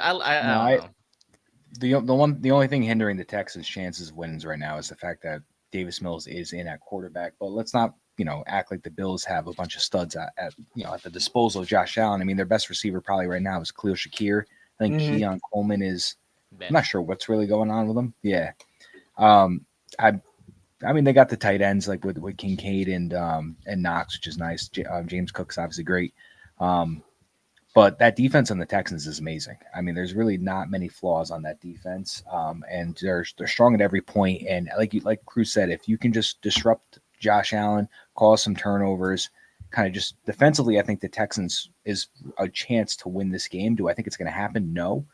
know. The only thing hindering the Texans' chances of wins right now is the fact that Davis Mills is in at quarterback. But let's not, act like the Bills have a bunch of studs at the disposal of Josh Allen. I mean, their best receiver probably right now is Khalil Shakir. I think Keon Coleman is. I'm not sure what's really going on with him. Yeah. I mean, they got the tight ends like with Kincaid and Knox, which is nice. James Cook's obviously great. But that defense on the Texans is amazing. I mean, there's really not many flaws on that defense, and they're strong at every point. And like Cruz said, if you can just disrupt Josh Allen, cause some turnovers, kind of just defensively, I think the Texans is a chance to win this game. Do I think it's going to happen? No.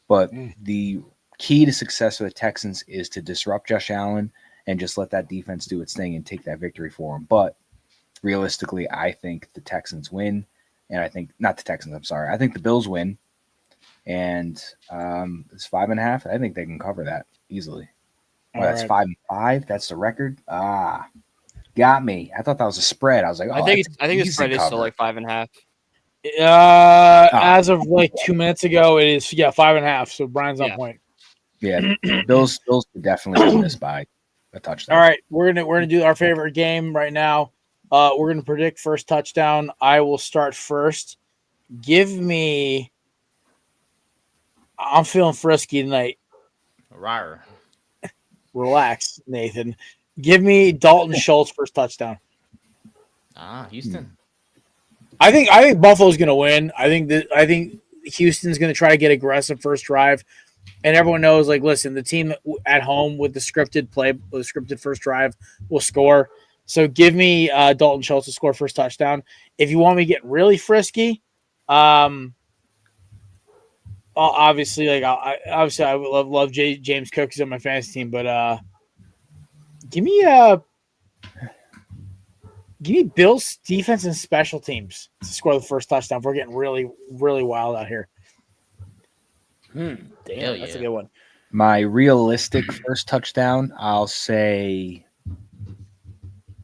But the key to success for the Texans is to disrupt Josh Allen and just let that defense do its thing and take that victory for him. But realistically, I think the Texans win. And I think not the Texans. I'm sorry. I think the Bills win, and it's 5.5. I think they can cover that easily. That's 5-5. That's the record. Got me. I thought that was a spread. I was like, I think the spread is still like 5.5. As of like 2 minutes ago, it is 5.5. So Brian's on point. Yeah, Bills could definitely win this by a touchdown. All right, we're gonna do our favorite game right now. We're going to predict first touchdown. I will start first. I'm feeling frisky tonight. Rawr. Relax, Nathan. Give me Dalton Schultz first touchdown. Houston. I think Buffalo's going to win. I think Houston's going to try to get aggressive first drive. And everyone knows, listen, the team at home with the scripted play, with the scripted first drive will score. So give me Dalton Schultz to score first touchdown. If you want me to get really frisky, obviously I would love James Cook. He's on my fantasy team, but give me Bills defense and special teams to score the first touchdown. We're getting really, really wild out here. Damn, that's a good one. My realistic first touchdown, I'll say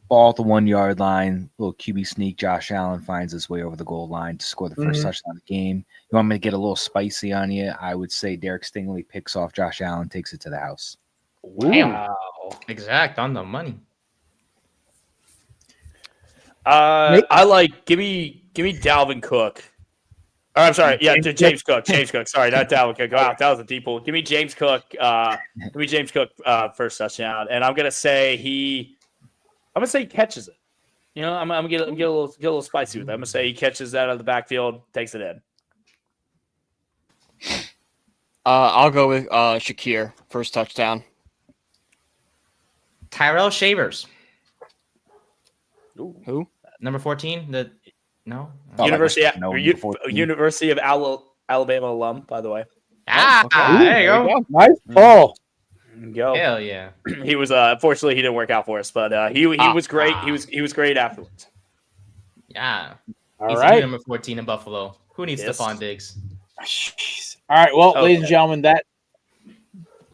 ball at the 1 yard line, little QB sneak. Josh Allen finds his way over the goal line to score the first touchdown of the game. You want me to get a little spicy on you? I would say Derek Stingley picks off Josh Allen, takes it to the house. Wow. Exact on the money. I like give me Dalvin Cook. Or, I'm sorry, James Cook. James Cook. Sorry, not Dalvin Cook. Wow, that was a deep pull. Give me James Cook. First touchdown, and I'm gonna say he catches it. I'm gonna get a little spicy with that. I'm gonna say he catches that out of the backfield, takes it in. I'll go with Shakir first touchdown. Tyrell Shavers. Ooh. Who? Number 14. University of Alabama alum, by the way. There you go. Nice ball. Go. Hell yeah. He was unfortunately he didn't work out for us, but he was great. He was great afterwards. Yeah. All right. Number 14 in Buffalo. Who needs Stephon Diggs? Jeez. All right. Well, ladies and gentlemen, that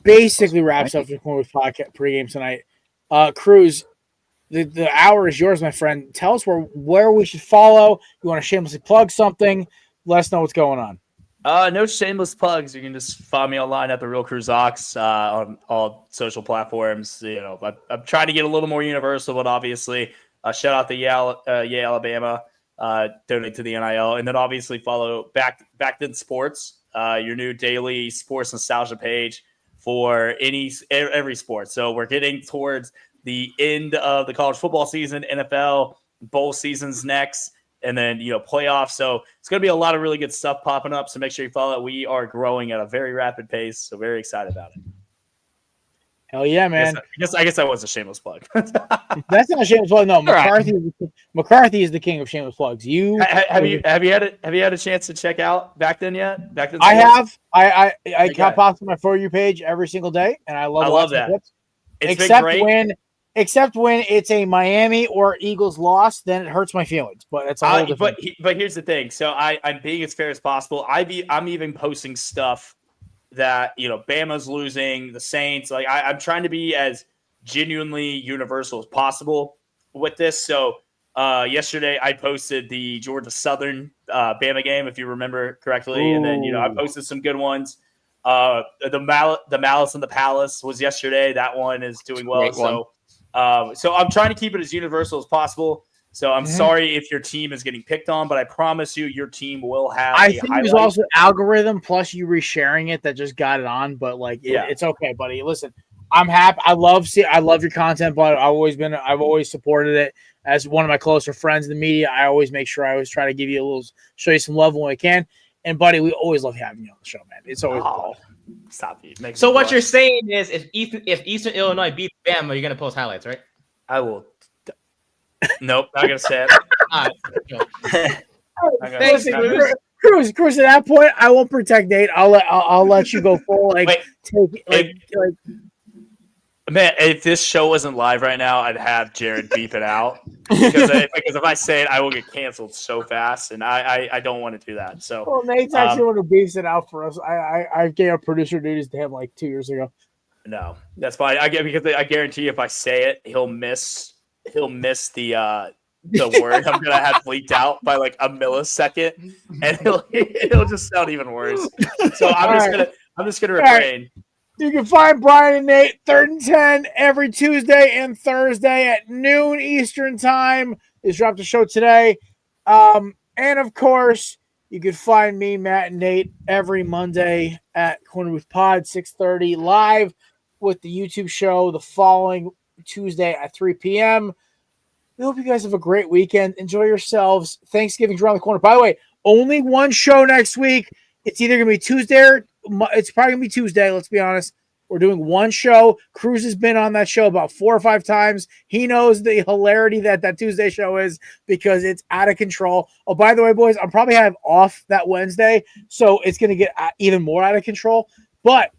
basically wraps up the Korner Booth Podcast pregame tonight. Cruz, the hour is yours, my friend. Tell us where we should follow. You want to shamelessly plug something? Let us know what's going on. No shameless plugs. You can just find me online at the Real Cruz Ox on all social platforms. I'm trying to get a little more universal, but obviously, shout out to Yale, Alabama. Donate to the NIL, and then obviously follow Back Then Sports, your new daily sports nostalgia page for every sport. So we're getting towards the end of the college football season, NFL bowl seasons next. And then, playoffs. So it's going to be a lot of really good stuff popping up. So make sure you follow it. We are growing at a very rapid pace. So very excited about it. Hell yeah, man. I guess that was a shameless plug. That's not a shameless plug. No, McCarthy is the king of shameless plugs. Have you had a chance to check out Back Then yet? Back Then. I have. I pop on my For You page every single day, and I love that. Except when it's a Miami or Eagles loss, then it hurts my feelings. But it's a whole different. But here's the thing. So I'm being as fair as possible. I'm even posting stuff that Bama's losing, the Saints. Like I'm trying to be as genuinely universal as possible with this. So yesterday I posted the Georgia Southern Bama game, if you remember correctly, and then I posted some good ones. The Malice in the Palace was yesterday. That one is doing well. So I'm trying to keep it as universal as possible. So I'm sorry if your team is getting picked on, but I promise you your team will have I think it was also algorithm plus you resharing it that just got it on. But it's okay, buddy. Listen, I'm happy. I love your content, but I've always supported it as one of my closer friends in the media. I always make sure I always try to give you show you some love when we can. And buddy, we always love having you on the show, man. It's always stop you. So what you're saying is if Eastern Illinois beats Bama, you're gonna post highlights, right? I will. Nope, not gonna say it. Thanks, Cruz. At that point, I won't protect Nate. I'll let you go full. Man, if this show wasn't live right now, I'd have Jared beep it out because if I say it, I will get canceled so fast, and I don't want to do that. So, Nate's actually one who beeps it out for us. I gave up producer duties to him like 2 years ago. No, that's fine. Because I guarantee you if I say it, he'll miss the word I'm gonna have leaked out by like a millisecond, and it'll just sound even worse. So I'm just gonna refrain. You can find Brian and Nate 3rd and 10 every Tuesday and Thursday at noon Eastern time. They dropped a show today. And of course, you can find me, Matt and Nate, every Monday at Korner Booth Pod, 6:30 live with the YouTube show the following Tuesday at 3 p.m. We hope you guys have a great weekend. Enjoy yourselves. Thanksgiving's around the corner. By the way, only one show next week. It's either going to be Tuesday or it's probably going to be Tuesday, let's be honest. We're doing one show. Cruz has been on that show about 4 or 5 times. He knows the hilarity that Tuesday show is because it's out of control. Oh, by the way, boys, I'm probably have off that Wednesday, so it's going to get even more out of control. But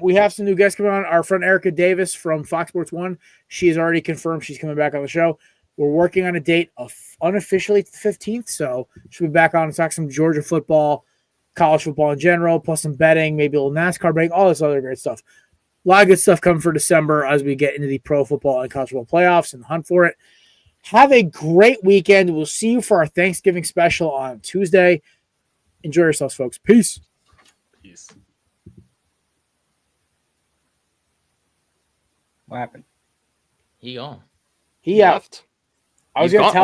we have some new guests coming on. Our friend Erica Davis from Fox Sports 1. She has already confirmed she's coming back on the show. We're working on a date of unofficially the 15th, so she'll be back on and talk some Georgia football, college football in general, plus some betting, maybe a little NASCAR betting, all this other great stuff. A lot of good stuff coming for December as we get into the pro football and college football playoffs and hunt for it. Have a great weekend. We'll see you for our Thanksgiving special on Tuesday. Enjoy yourselves, folks. Peace. What happened? He out. I was going to tell